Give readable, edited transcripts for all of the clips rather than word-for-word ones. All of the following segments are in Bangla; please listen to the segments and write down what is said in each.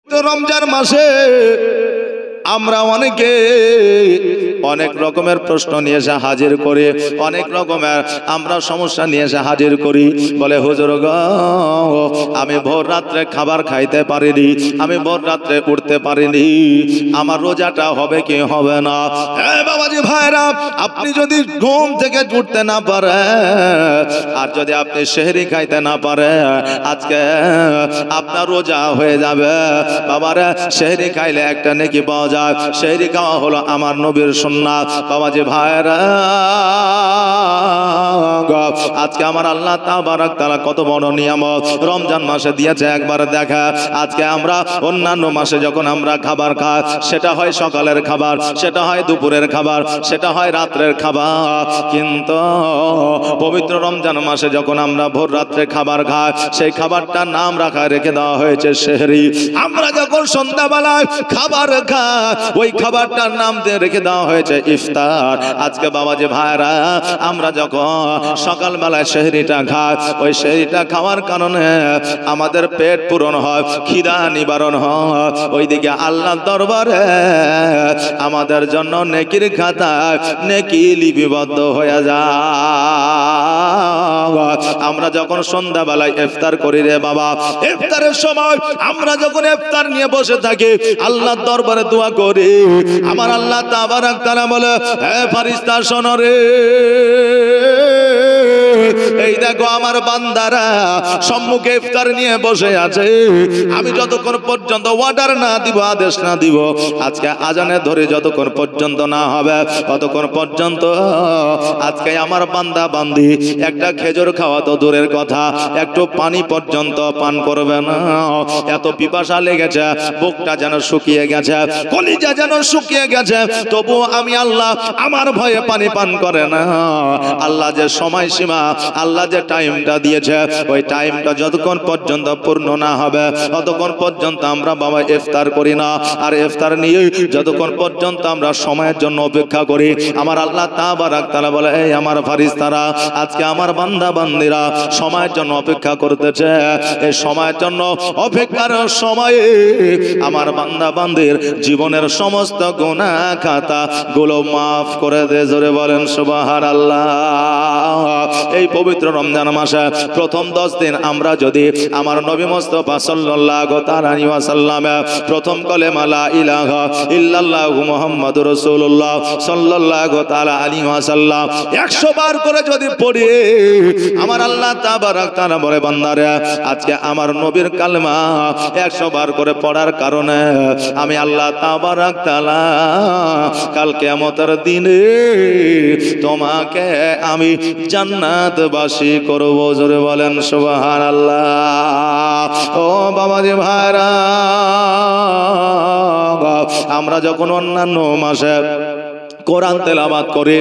পবিত্র রমজান মাসে আমরা অনেকে অনেক রকমের প্রশ্ন নিয়ে এসে হাজির করি, অনেক রকমের আমরা সমস্যা নিয়ে এসে হাজির করি। বলে হুজুর গো, আমি ভোর রাত্রে খাবার খাইতে পারিনি, আমি ভোর রাত্রে উঠতে পারিনি, আমার রোজাটা হবে কি হবে না? বাবাজি ভাইরা, আপনি যদি ঘুম থেকে উঠতে না পারে আর যদি আপনি সেহরি খাইতে না পারে, আজকে আপনার রোজা হয়ে যাবে। বাবারা, সেহরি খাইলে একটা নেকি পাওয়া যায়, সেহরি খাওয়া হলো আমার নবীর সুন্নাত। বাবাজি ভাইরা, আজকে আমার আল্লাহ তাবারক তাআলা কত বড় নিয়ামত রমজান মাসে দিয়েছে একবার দেখা। আজকে আমরা অন্যান্য মাসে যখন আমরা খাবার খাই, সেটা হয় সকালের খাবার, সেটা হয় দুপুরের খাবার, সেটা হয় রাত্রের খাবার, কিন্তু পবিত্র রমজান মাসে যখন আমরা ভোর রাত্রে খাবার খাই, সেই খাবারটার নাম রেখে দেওয়া হয়েছে সেহরি। আমরা যখন সন্ধ্যাবেলায় খাবার খাই, ওই খাবারটার নাম দিয়ে রেখে দেওয়া হয়েছে ইফতার। আজকে বাবাজি ভাইরা, আমরা যখন সকালবেলায় সেহরিটা খাই, ওই সেহরিটা খাওয়ার কারণে আমাদের পেট পূরণ হয়, খিদা নিবারণ হয়, ওইদিকে আল্লাহর দরবারে আমাদের জন্য নেকির খাতায় নেকি লিপিবদ্ধ হয়ে যায়। আমরা যখন সন্ধ্যাবেলায় ইফতার করি রে বাবা, ইফতারের সময় আমরা যখন ইফতার নিয়ে বসে থাকি, আল্লাহর দরবারে দোয়া করি, আমার আল্লাহ তাবারক তাআলা বলে, হে ফেরেশতা শোনো রে, এই দেখো আমার বান্দারা সম্মুখে ইফতার নিয়ে বসে আছে, আমি যতক্ষণ পর্যন্ত অর্ডার না দিব, আদেশ না দিব, আজকে আজানে ধরে যতক্ষণ পর্যন্ত না হবে, ততক্ষণ পর্যন্ত আজকে আমার বান্দা বান্দি একটা খেজুর খাওয়া তো দূরের কথা, একটু পানি পর্যন্ত পান করবে না। এত পিপাসা লেগেছে, বুকটা যেন শুকিয়ে গেছে, কলিজা যেন শুকিয়ে গেছে, তবু আমি আল্লাহ আমার ভয়ে পানি পান করে না। আল্লাহ যে সময়সীমা, আল্লাহ যে টাইমটা দিয়েছে, ওই টাইমটা যতক্ষণ পর্যন্ত পূর্ণ না হবে, ততক্ষণ পর্যন্ত আমরা বাবা ইফতার করি না। আর ইফতার নিয়ে যতক্ষণ পর্যন্ত আমরা সময়ের জন্য অপেক্ষা করি, আমার আল্লাহ তাবারক তাআলা বলে, এই আমার ফেরেশতারা, আজকে আমার বান্দা বান্দিরা সময়ের জন্য অপেক্ষা করতেছে। এই সময়ের জন্য অপেক্ষার সময়ে আমার বান্দা বান্দির জীবনের সমস্ত গুনাহ খাতা গুলো মাফ করে দে। জোরে বলেন সুবহানাল্লাহ। এই পবিত্র রমজান মাসে প্রথম 10 দিন আমরা যদি আমার নবী মুস্তাফা সাল্লাল্লাহু আলাইহি ওয়াসাল্লাম প্রথম কলেমা লা ইলাহা ইল্লাল্লাহু মুহাম্মাদুর রাসূলুল্লাহ সাল্লাল্লাহু তাআলা আলাইহি ওয়াসাল্লাম 100 বার করে যদি পড়ি, আমার আল্লাহ তাবারক তাআলা বলে, বান্দারে, আজকে আমার নবীর কালেমা 100 বার করে পড়ার কারণে আমি আল্লাহ তাবারক তাআলা কাল কিয়ামতের দিনে তোমাকে আমি জান্নাতবাসী করব। জোরে বলেন সুবহানাল্লাহ। ও বাবাজি ভাইরা, আমরা যখন অন্যান্য মাসে কোরআন তেলাওয়াত করে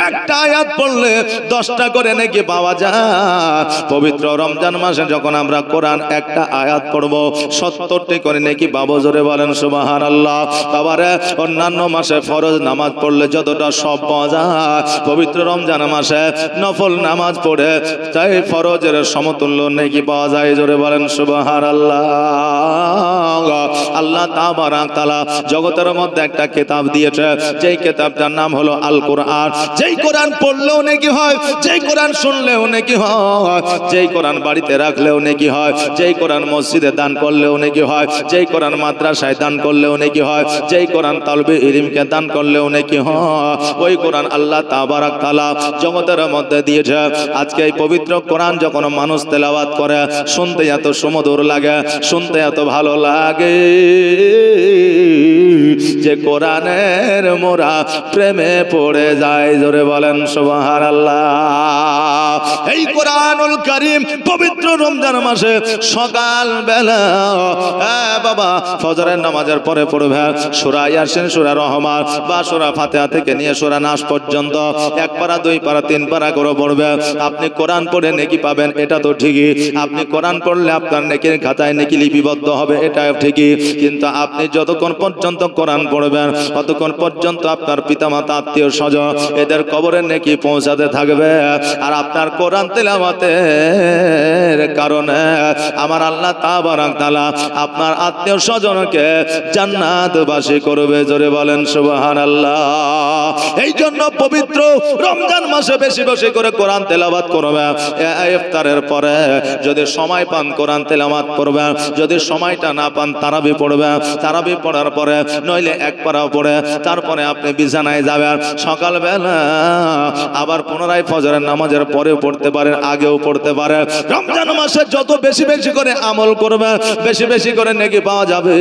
একটা আয়াত পড়লে 10টা করে নেকি পাওয়া যায়, পবিত্র রমজান মাসে যখন আমরা কোরআন একটা আয়াত পড়ব 70টি করে নেকি পাবো। জোরে বলেন সুবহানাল্লাহ। তারপরে অন্যান্য মাসে ফরজ নামাজ পড়লে যতটা সব পাওয়া যায়, পবিত্র রমজান মাসে নফল নামাজ পড়ে তাই ফরজের সমতুল্য নেকি পাওয়া যায়। জোরে বলেন সুবহানাল্লাহ। আল্লাহ তাবারক তাআলা জগতের মধ্যে একটা কিতাব দিয়েছে, যেই কিতাবটার নাম হলো আল কোরআন। যেই কোরআন পড়লেও নেকি হয়, যেই কোরআন শুনলেও নেকি হয়, যেই কোরআন বাড়িতে রাখলেও নেকি হয়, যেই কোরআন মসজিদে দান করলেও নেকি হয়, যেই কোরআন মাদ্রাসায় দান করলেও নেকি হয়, যেই কোরআন তালবে ইলমকে দান করলেও নেকি হয়, ওই কোরআন আল্লাহ তাবারক তাআলা জগতের মধ্যে দিয়েছে। আজকে এই পবিত্র কোরআন যখন মানুষ তেলাওয়াত করে, শুনতে এত সুমধুর লাগে, শুনতে এত ভালো লাগে যে কোরআনের মোরা প্রেমে পড়ে যায়। জোরে বলেন সুবহানাল্লাহ। এই কোরআনুল কারীম পবিত্র রমজান মাসে সকাল বেলা বাবা ফজরের নামাজের পরে পড়বে সূরা ইয়াসিন, সূরা রহমান বা সূরা ফাতিহা থেকে নিয়ে সূরা নাস পর্যন্ত 1 পারা 2 পারা 3 পারা করে পড়বে। আপনি কোরআন পড়ে নেকি পাবেন, এটা তো ঠিকই। আপনি কোরআন পড়লে আপনার নেকির খাতায় নেকি লিপিবদ্ধ হবে, এটা ঠিকই। কিন্তু আপনি যতক্ষণ পর্যন্ত কোরআন পড়বেন ততক্ষণ পর্যন্ত আপনার পিতামাতা আত্মীয় স্বজন এদের কবরের নেকি পৌঁছাতে থাকবে। আর আপনার কোরআন তেলাওয়াতের কারণে আমার আল্লাহ তাবারক তাআলা আপনার আত্মীয় স্বজনকে জান্নাতবাসী করবে। জোরে বলেন সুবহানাল্লাহ। এই জন্য পবিত্র রমজান মাসে বেশি বেশি করে কোরআন তেলাওয়াত করবেন। ইফতারের পরে যদি সময় পান কোরআন তেলাওয়াত করবেন, যদি সময়টা না পান তারাবি পড়বেন। তারাবি পড়ার পরে নইলে এক পারা পড়ে তারপরে আপনি বিছানায় যাবেন। সকালবেলা আবার পুনরায় ফজরের নামাজের পরেও পড়তে পারেন, আগেও পড়তে পারেন। রমজান মাসে যত বেশি বেশি করে আমল করবেন বেশি বেশি করে নেকি পাওয়া যাবে।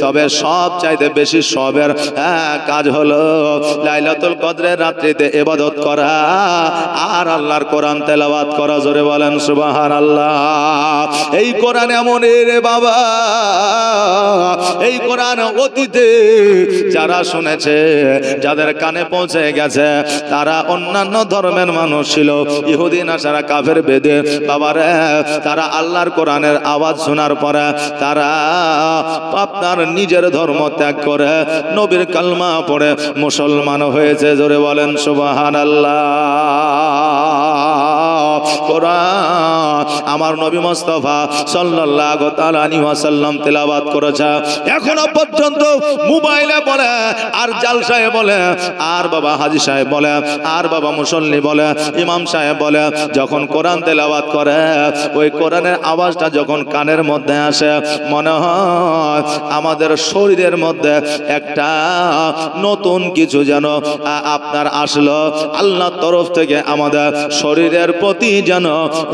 তবে সব চাইতে বেশি সবের কাজ হলো লাইলাতুল কদরের রাত্রিতে ইবাদত করা আর আল্লাহর কোরআন তেলাওয়াত করা। জোরে বলেন সুবহানাল্লাহ। এই কোরআন এমন রে বাবা, এই কোরআন অতীতে যারা শুনেছে, যাদের কানে পৌঁছে গেছে, তারা অন্যান্য ধর্মের মানুষ ছিল, ইহুদি নাসারা কাফের বেদে বাবারে, তারা আল্লাহর কোরআনের আওয়াজ শোনার পরে তারা আপনার নিজের ধর্ম ত্যাগ করে নবীর কালমা পড়ে মুসলমান হয়েছে। জোরে বলেন সুবহানাল্লাহ। কোরআন আমার নবী মুস্তাফা সাল্লাল্লাহু তাআলা আলাইহি ওয়াসাল্লাম তেলাওয়াত করেছে। এখনো পর্যন্ত মোবাইলে বলে আর জালসায় বলে আর বাবা হাজী সাহেব বলে আর বাবা মুসল্লি বলে ইমাম সাহেব বলে, যখন কোরআন তেলাওয়াত করে ওই কোরআনের আওয়াজটা যখন কানের মধ্যে আসে মনে হয় আমাদের শরীরের মধ্যে একটা নতুন কিছু যেন আপনার আসলো আল্লাহর তরফ থেকে, আমাদের শরীরের প্রতি যেন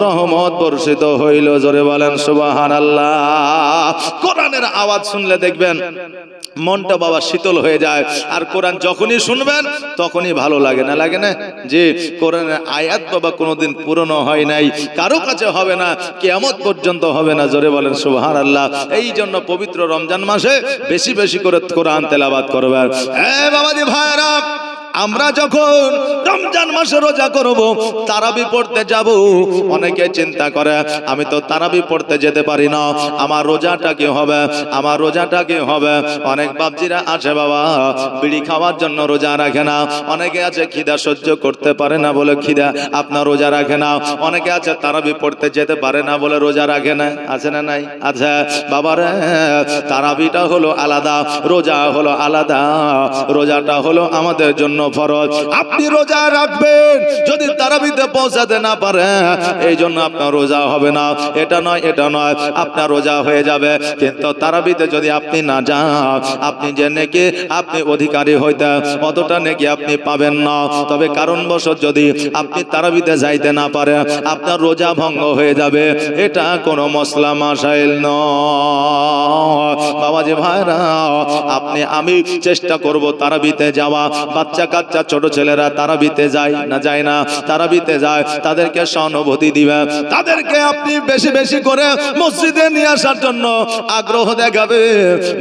রহমত বর্ষিত হইল। জোরে বলেন সুবহানাল্লাহ। কোরআনের আওয়াজ শুনলে দেখবেন মনটা বাবা শীতল হয়ে যায়। আর কোরআন যখনই শুনবেন তখনই ভালো লাগে, না লাগে না? যে কোরআনের আয়াত বাবা কোনোদিন পুরনো হয় নাই, কারো কাছে হবে না, কিয়ামত পর্যন্ত হবে না। জোরে বলেন সুবহানাল্লাহ। এই জন্য পবিত্র রমজান মাসে বেশি বেশি করে কোরআন তেলাওয়াত করবেন। বাবাজি ভাইরা, আমরা যখন রমজান মাসে রোজা করব, তারাবি পড়তে যাব, অনেকে চিন্তা করে আমি তো তারাবি পড়তে যেতে পারি না, আমার রোজাটা কি হবে, আমার রোজাটা কি হবে। অনেক বাপজিরা আছে বাবা বিড়ি খাওয়ার জন্য রোজা রাখে না, অনেকে আছে খিদা সহ্য করতে পারে না বলে খিদা আপনার রোজা রাখে না, অনেকে আছে তারাবি পড়তে যেতে পারে না বলে রোজা রাখে না। আছে না নাই? আচ্ছা বাবারে, তারাবিটা হলো আলাদা, রোজা হলো আলাদা। রোজাটা হলো আমাদের জন্য ফরজ। আপনি রোজা রাখবেন, যদি তারাবিতে পৌঁছাতে না পারে এই জন্য আপনার রোজা হবে না, এটা নয় এটা নয়, আপনার রোজা হয়ে যাবে। কিন্তু তারাবিতে যদি আপনি না যান, আপনি যে নেকি আপনি অধিকারী হইতে অতটা নেকি আপনি পাবেন না। তবে কারণবশত যদি আপনি তারাবিতে যাইতে না পারে আপনার রোজা ভঙ্গ হয়ে যাবে, এটা কোনো মশলা মাসাইল নয়। বাবাজি ভাইরা, আপনি আমি চেষ্টা করব তারাবিতে যাওয়া। বাচ্চা কাচ্চা ছোট ছেলেরা তারাবিতে যায় না, যায় না? তারাবিতে যায়, তাদেরকে সহানুভূতি দিবেন, তাদেরকে আপনি বেশি বেশি করে মসজিদে নিয়ে আসার জন্য আগ্রহ দেখাবে।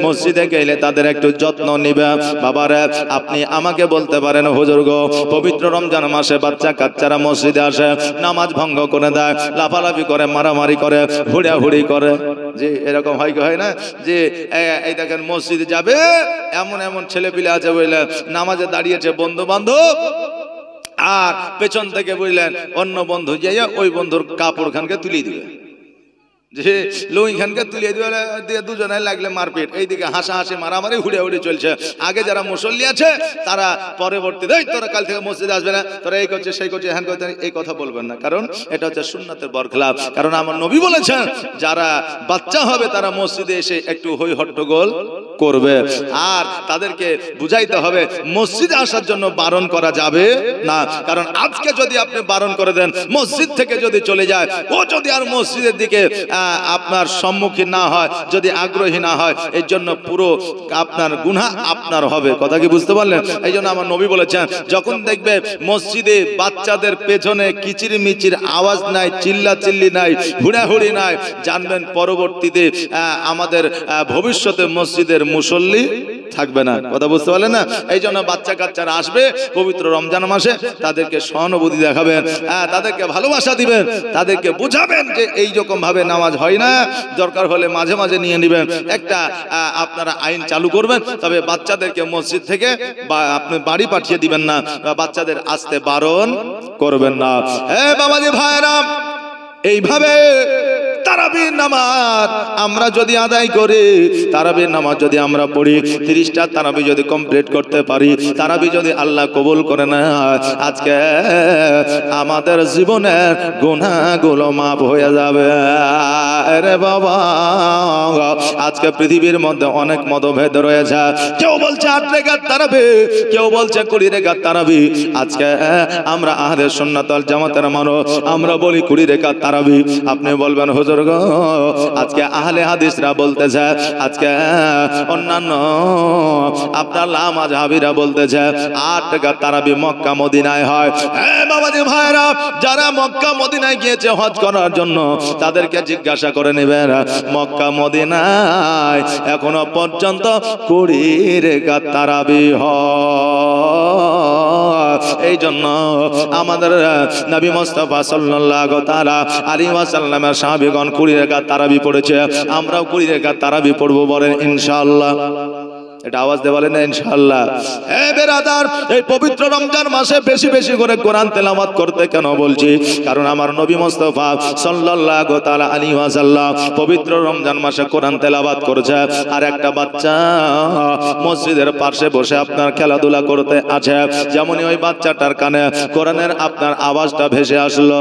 মসজিদে গেলে তাদের একটু যত্ন নিবে। বাবারে, আপনি আমাকে বলতে পারেন হুজুর গো, পবিত্র রমজান মাসে বাচ্চা কাচ্চারা মসজিদে আসে, নামাজ ভঙ্গ করে দেয়, লাফালাফি করে, মারামারি করে, হুড়াহুড়ি করে। যে এরকম হয় কি হয় না? যে এই দেখেন মসজিদে যাবে, এমন এমন ছেলে পিলে আছে বুঝলেন, নামাজে দাঁড়িয়েছে বন্ধু বান্ধব, আর পেছন থেকে বুঝলেন অন্য বন্ধু যাইয়া ওই বন্ধুর কাপড় খানকে তুলে দিবে, যে লুই খানকে তুলিয়ে দিয়ে দুজনে লাগলে মারপিট, এইদিকে হাসাহাসি মারামারি হুড়াহুড়ি চলছে। আগে যারা মুসল্লি আছে তারা পরবর্তীতে তোরা কাল থেকে মসজিদে আসবে না, তোরা এই করছে সেই করছে হ্যান করছে, এই কথা বলবেন না, কারণ এটা হচ্ছে সুন্নাতের বরখলাফ। কারণ আমার নবী বলেছেন যারা বাচ্চা হবে তারা মসজিদে এসে একটু হই হট্টগোল করবে, আর তাদেরকে বুঝাইতে হবে মসজিদে আসার জন্য বারণ করা যাবে না। কারণ আজকে যদি আপনি বারণ করে দেন, মসজিদ থেকে যদি চলে যায়, ও যদি আর মসজিদের দিকে আপনার সম্মুখীন না হয়, যদি আগ্রহী না হয়, এর জন্য পুরো আপনার গুনাহ আপনার হবে। কথা কি বুঝতে পারলেন? এই জন্য আমার নবী বলেছেন, যখন দেখবে মসজিদে বাচ্চাদের পেছনে কিচির মিচির আওয়াজ নাই, চিল্লা চিল্লি নাই, হুড়াহুড়ি নাই, জানবেন পরবর্তীতে আমাদের ভবিষ্যতে মসজিদের মুসল্লি থাকবে না। কথা বুঝতে পারলেন না? এই জন্য বাচ্চা কাচ্চারা আসবে পবিত্র রমজান মাসে, তাদেরকে সহানুভূতি দেখাবেন, তাদেরকে ভালোবাসা দিবেন, তাদেরকে বুঝাবেন যে এই রকম ভাবে নামাজ হয় না, দরকার হলে মাঝে মাঝে নিয়ে নেবেন। একটা আপনারা আইন চালু করবেন, তবে বাচ্চাদেরকে মসজিদ থেকে আপনি বাড়ি পাঠিয়ে দিবেন না, বাচ্চাদের আসতে বারণ করবেন না। বাবাজি ভাইরা, এইভাবে তারাবির নামাজ আমরা যদি আদায় করি, তারাবির নামাজ যদি আমরা পড়ি, 30টা তারাবি যদি কমপ্লিট করতে পারি, তারাবি যদি আল্লাহ কবুল করে না, আজকে আমাদের জীবনের গুনাহগুলো মাফ হয়ে যাবে। আরে বাবা, আজকে পৃথিবীর মধ্যে অনেক মতভেদ রয়েছে। কেউ বলছে 8 রাকাত তারাবি, কেউ বলছে 20 রাকাত তারাবি। আজকে আমরা আহলে সুন্নাত ওয়াল জামাতের মানুষ, আমরা বলি 20 রাকাত তারাবি। আপনি বলবেন হুজুর গো, আজকে আহলে হাদিসরা বলতেছে, আজকে অন্যান্য আপনার লামাযহাবীরা বলতেছে 8 রাকাত তারাবি মক্কা মদিনায় হয়। বাবাজি ভাইরা, যারা মক্কা মদিনায় গিয়েছে হজ করার জন্য, তাদেরকে জিজ্ঞাসা করে নেবেন মক্কা মদিনায় এখনো পর্যন্ত 20 রাকাত তারাবি হয়। এই জন্য আমাদের নবী মুস্তাফা সাল্লাল্লাহু তাআলা আলাইহি ওয়াসাল্লামের সাহাবীগণ 20 রাকাত তারাবি পড়েছে, আমরাও 20 রাকাত তারাবি পড়বো, বলেন ইনশাআল্লাহ। এটা আওয়াজ দিয়ে বলেন না ইনশাআল্লাহ। বেরাদার, এই পবিত্র রমজান মাসে বেশি বেশি করে কোরআন তেলাওয়াত করতে কেন বলছি? কারণ আমার নবী মুস্তাফা সাল্লাল্লাহু তাআলা আলাইহি ওয়াসাল্লাম পবিত্র রমজান মাসে কোরআন তেলাওয়াত করেছে, আর একটা বাচ্চা মসজিদের পাশে বসে আপনার খেলাধুলা করতে আছে। যেমনই ওই বাচ্চাটার কানে কোরআনের আপনার আওয়াজটা ভেসে আসলো,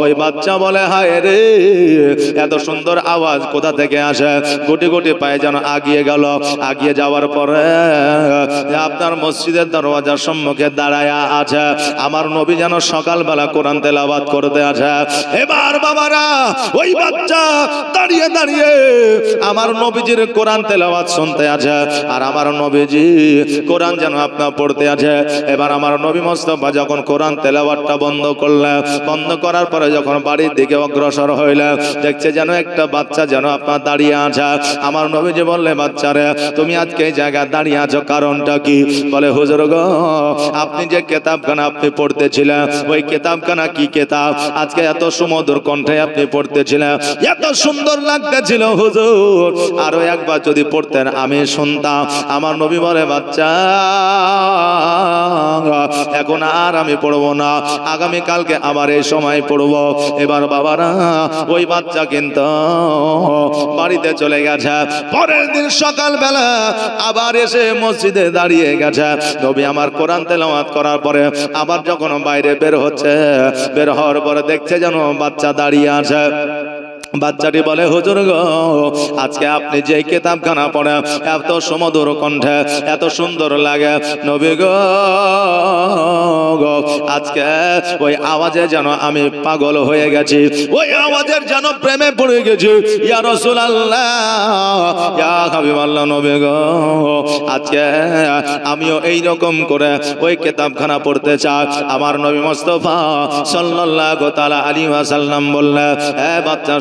ওই বাচ্চা বলে হায় রে, এত সুন্দর আওয়াজ কোথা থেকে আসে? গুটি গুটি পায়ে যেন আগিয়ে গেল। আগিয়ে যাওয়ার পরে আপনার মসজিদের দরওয়াজার সম্মুখে দাঁড়ায়া আছে আমার নবী, যেন সকালবেলা কোরআন তেলাওয়াত করতে আছে। এবার বাবারা, ওই বাচ্চা দাঁড়িয়ে দাঁড়িয়ে আমার নবীজির কোরআন তেলাওয়াত শুনতে আছে, আর আমার নবীজি কোরআন যেন আপনার পড়তে আছে। এবার আমার নবী মুস্তাফা যখন কোরআন তেলাওয়াতটা বন্ধ করলেন, বন্ধ করার পরে যখন বাড়ির দিকে অগ্রসর হইলেন, দেখছে যেন একটা বাচ্চা যেন আপনার দাঁড়িয়ে আছে। আমার নবীজি বললে, বাচ্চারে তুমি আজকে এই জায়গায় দাঁড়িয়ে আছো, কারণটা কি? বলে হুজুর গো, আপনি যে কিতাবখানা আপনি পড়তেছিলেন, ওই কিতাবখানা কি কিতাব? আজকে এত সুমধুর কণ্ঠে আপনি পড়তেছিলেন, এত সুন্দর লাগতেছিল হুজুর, আরো একবার যদি পড়তেন আমি শুনতাম। আমার নবী বলে, বাচ্চা এখন আর আমি পড়বো না, আগামী কালকে আবার এই সময় পড়বো। এবার বাবারা, ওই বাচ্চা কিন্তু বাড়িতে চলে গেছে। পরের দিন সকালবেলা আবার এসে মসজিদে দাঁড়িয়ে গেছে। নবী আমার কোরআন তেলাওয়াত করার পরে আবার যখন বাইরে বের হচ্ছে, বের হওয়ার পরে দেখছে যেন বাচ্চা দাঁড়িয়ে আছে। বাচ্চাটি বলে, হুজুর গো, আজকে আপনি যে কিতাবখানা পড়ে এত সুমধুর কণ্ঠে এত সুন্দর লাগে, নবী গো, আজকে ওই আওয়াজে যেন আমি পাগল হয়ে গেছি, ওই আওয়াজের যেন প্রেমে পড়ে গেছি। ইয়া রাসূলুল্লাহ, ইয়া হাবিবাল্লাহ, নবী গো, আজকে আমিও এই রকম করে ওই কিতাবখানা পড়তে চাই। আমার নবী মুস্তাফা সাল্লাল্লাহু তাআলা আলাইহি ওয়াসাল্লাম বললেন, বাচ্চা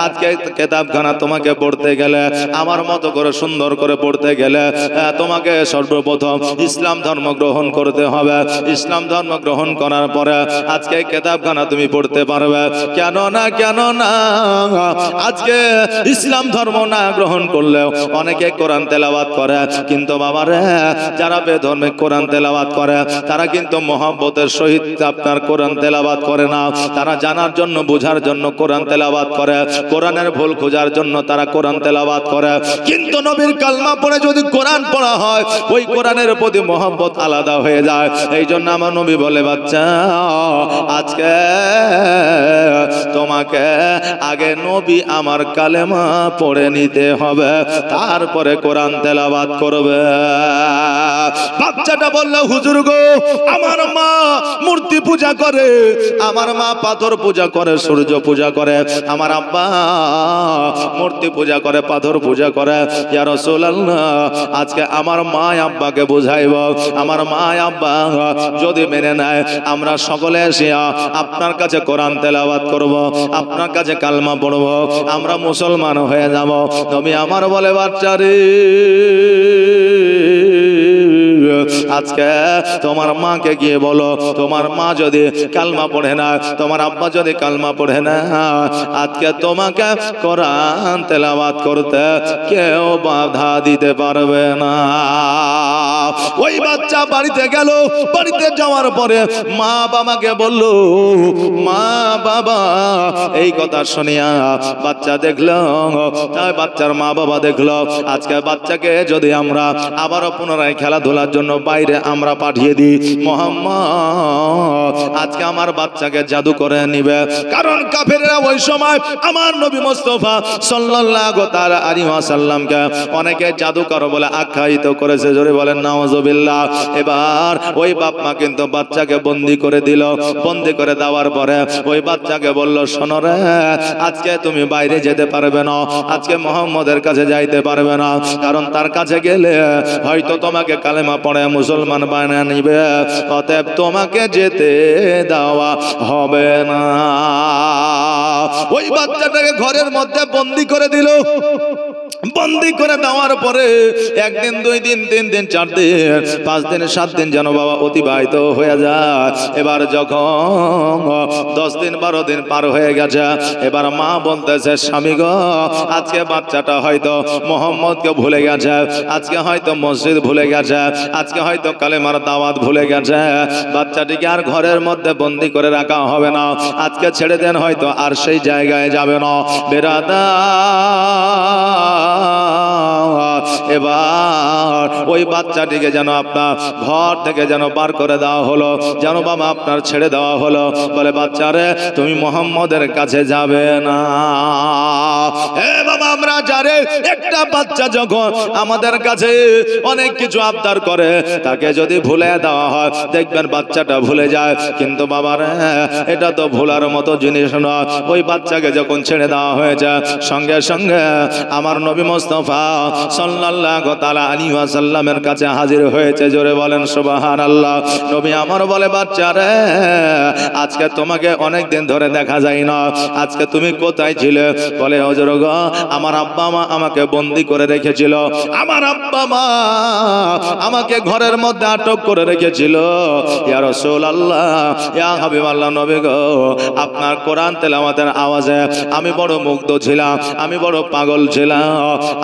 আজকে কিতাবখানা তোমাকে পড়তে গেলে, আমার মতো করে সুন্দর করে পড়তে গেলে, তোমাকে সর্বপ্রথম ইসলাম ধর্ম গ্রহণ করতে হবে। ইসলাম ধর্ম গ্রহণ করার পরে আজকে কিতাবখানা তুমি পড়তে পারবে। কেন না আজকে ইসলাম ধর্ম না গ্রহণ করলেও অনেকে কোরআন তেলাওয়াত করে, কিন্তু বাবারে, যারা বেধর্মে কোরআন তেলাওয়াত করে তারা কিন্তু মহব্বতের সহিত আপনার কোরআন তেলাওয়াত করে না। তারা জানার জন্য, বোঝার জন্য কোরআন তেলাওয়াত করে, কোরআনের ভুল খোঁজার জন্য তারা কোরআন তেলাওয়াত করে। কিন্তু নবীর কালমা পড়ে যদি কোরআন পড়া হয়, ওই কোরআনের প্রতি মহব্বত আলাদা হয়ে যায়। এই জন্য আমার নবী বলে, বাচ্চা, আজকে তোমাকে আগে নবী আমার কালেমা পড়ে নিতে হবে, তারপরে কোরআন তেলাওয়াত করবে। বাচ্চাটা বলল, হুজুর গো, আমার মা মূর্তি পূজা করে, আমার মা পাথর পূজা করে, সূর্য পূজা করে, আমার আব্বা মূর্তি পূজা করে, পাথর পূজা করে। ইয়া রাসূলুল্লাহ, আজকে আমার মা আব্বাকে বুঝাইব, আমার মা আব্বা যদি মেনে নেয়, আমরা সকলে এসে আপনার কাছে কোরআন তেলাওয়াত করব, আপনার কাছে কালমা পড়ব, আমরা মুসলমান হয়ে যাব। তুমি আমার বলে বাচ্চারে, আজকে তোমার মাকে গিয়ে বলো, তোমার মা যদি কালমা পড়ে না, তোমার আব্বা যদি কালমা পড়ে না, আজকে তোমাকে কোরআন তেলাওয়াত করতে কেউ বাধা দিতে পারবে না। ওই বাচ্চা বাড়িতে গেল, বাড়িতে যাওয়ার পরে মা বাবাকে বলল, মা বাবা এই কথা শুনিয়া বাচ্চা দেখলো, তাই বাচ্চার মা বাবা দেখলো, আজকে বাচ্চাকে যদি আমরা আবারও পুনরায় খেলাধুলার জন্য বাইরে আমরা পাঠিয়ে দিই, মোহাম্মদ আজকে আমার বাচ্চাকে জাদু করে নিবে। কারণ কাফেররা ওই সময় আমার নবী মুস্তাফা সাল্লাল্লাহু তাআলা আলাইহি ওয়াসাল্লামকে অনেকে জাদুকর বলে আখ্যায়িত করেছে। জোরে বলেন নাউজুবিল্লাহ। এবার ওই বাপ মা কিন্তু বাচ্চাকে বন্দি করে দিল। বন্দি করে দেওয়ার পরে ওই বাচ্চাকে বলল, শোনো রে, আজকে তুমি বাইরে যেতে পারবে না, আজকে মুহাম্মদের কাছে যাইতে পারবে না, কারণ তার কাছে গেলে হয়তো তোমাকে কালেমা পড়ে মুসলমান বানিয়ে নিবে, অতএব তোমাকে যেতে দেওয়া হবে না। ওই বাচ্চাটাকে ঘরের মধ্যে বন্দি করে দিল। বন্দি করে দেওয়ার পরে একদিন, 2 দিন, 3 দিন, 4 দিন, 5 দিন, 7 দিন যেন বাবা অতিবাহিত হয়ে যায়। এবার যখন 10 দিন 12 দিন পার হয়ে গেছে, এবার মা বলতেছে, স্বামী গো, আজকে বাচ্চাটা হয়তো মোহাম্মদকে ভুলে গেছে, আজকে হয়তো মসজিদ ভুলে গেছে, আজকে হয়তো কালেমার দাওয়াত ভুলে গেছে, বাচ্চাটিকে আর ঘরের মধ্যে বন্দি করে রাখা হবে না, আজকে ছেড়ে দেন, হয়তো আর সেই জায়গায় যাবে না। এবার ওই বাচ্চাটিকে যেন আপনার ঘর থেকে যেন বার করে দেওয়া হলো, যেন বাবা আপনার ছেড়ে দেওয়া হলো। বলে, বাচ্চারে তুমি মোহাম্মদের কাছে যাবে না। এ বাবা, আমরা জানে একটা বাচ্চা যখন আমাদের কাছে অনেক কিছু আবদার করে, তাকে যদি ভুলে দেওয়া হয়, দেখবেন বাচ্চাটা ভুলে যায়। কিন্তু বাবার এটা তো ভুলার মতো জিনিস নয়। ওই বাচ্চাকে যখন ছেড়ে দেওয়া হয়েছে, সঙ্গে সঙ্গে আমার নবী মুস্তাফা সাল্লাল্লাহু তাআলা আলাইহি ওয়াসাল্লামের কাছে হাজির হয়েছে। জোরে বলেন সুবহানাল্লাহ। নবী আমার বলে, বাচ্চারে, আজকে তোমাকে অনেক দিন ধরে দেখা যায় না, আজকে তুমি কোথায় ছিলে? বলে, হুজুর গো, আমার আব্বা মা আমাকে বন্দি করে রেখেছিল, আমার আব্বা মা আমাকে ঘরের মধ্যে আটক করে রেখেছিল। ইয়া রাসূলুল্লাহ, ইয়া হাবিবাল্লাহ, নবী গো, আপনার কোরআন তেলাওয়াতের আওয়াজে আমি বড় মুগ্ধ ছিলাম, আমি বড় পাগল ছিলাম,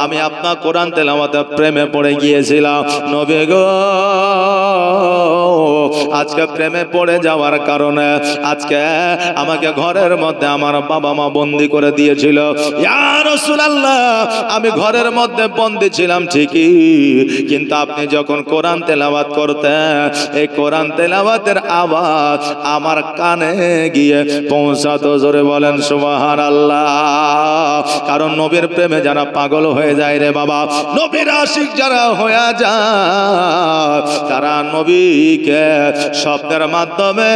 আমি আপনার কোরআন তেলাওয়াতে প্রেমে পড়ে গিয়েছিলাম। নবী গো, আজকে প্রেমে পড়ে যাওয়ার কারণে আজকে আমাকে ঘরের মধ্যে আমার বাবা মা বন্দি করে দিয়েছিল। ইয়া রাসূলুল্লাহ, আমি ঘরের মধ্যে বন্দি ছিলাম ঠিকই, কিন্তু আপনি যখন কোরআন তেলাওয়াত করতেন, এই কোরআন তেলাওয়াতের আওয়াজ আমার কানে গিয়ে পৌঁছাতো। জোরে বলেন সুবহানাল্লাহ। কারণ নবীর প্রেমে যারা পাগল হয়ে যায় রে বাবা, নবীর আশিক যারা হয়ে যায়, তারা নবীকে শব্দের মাধ্যমে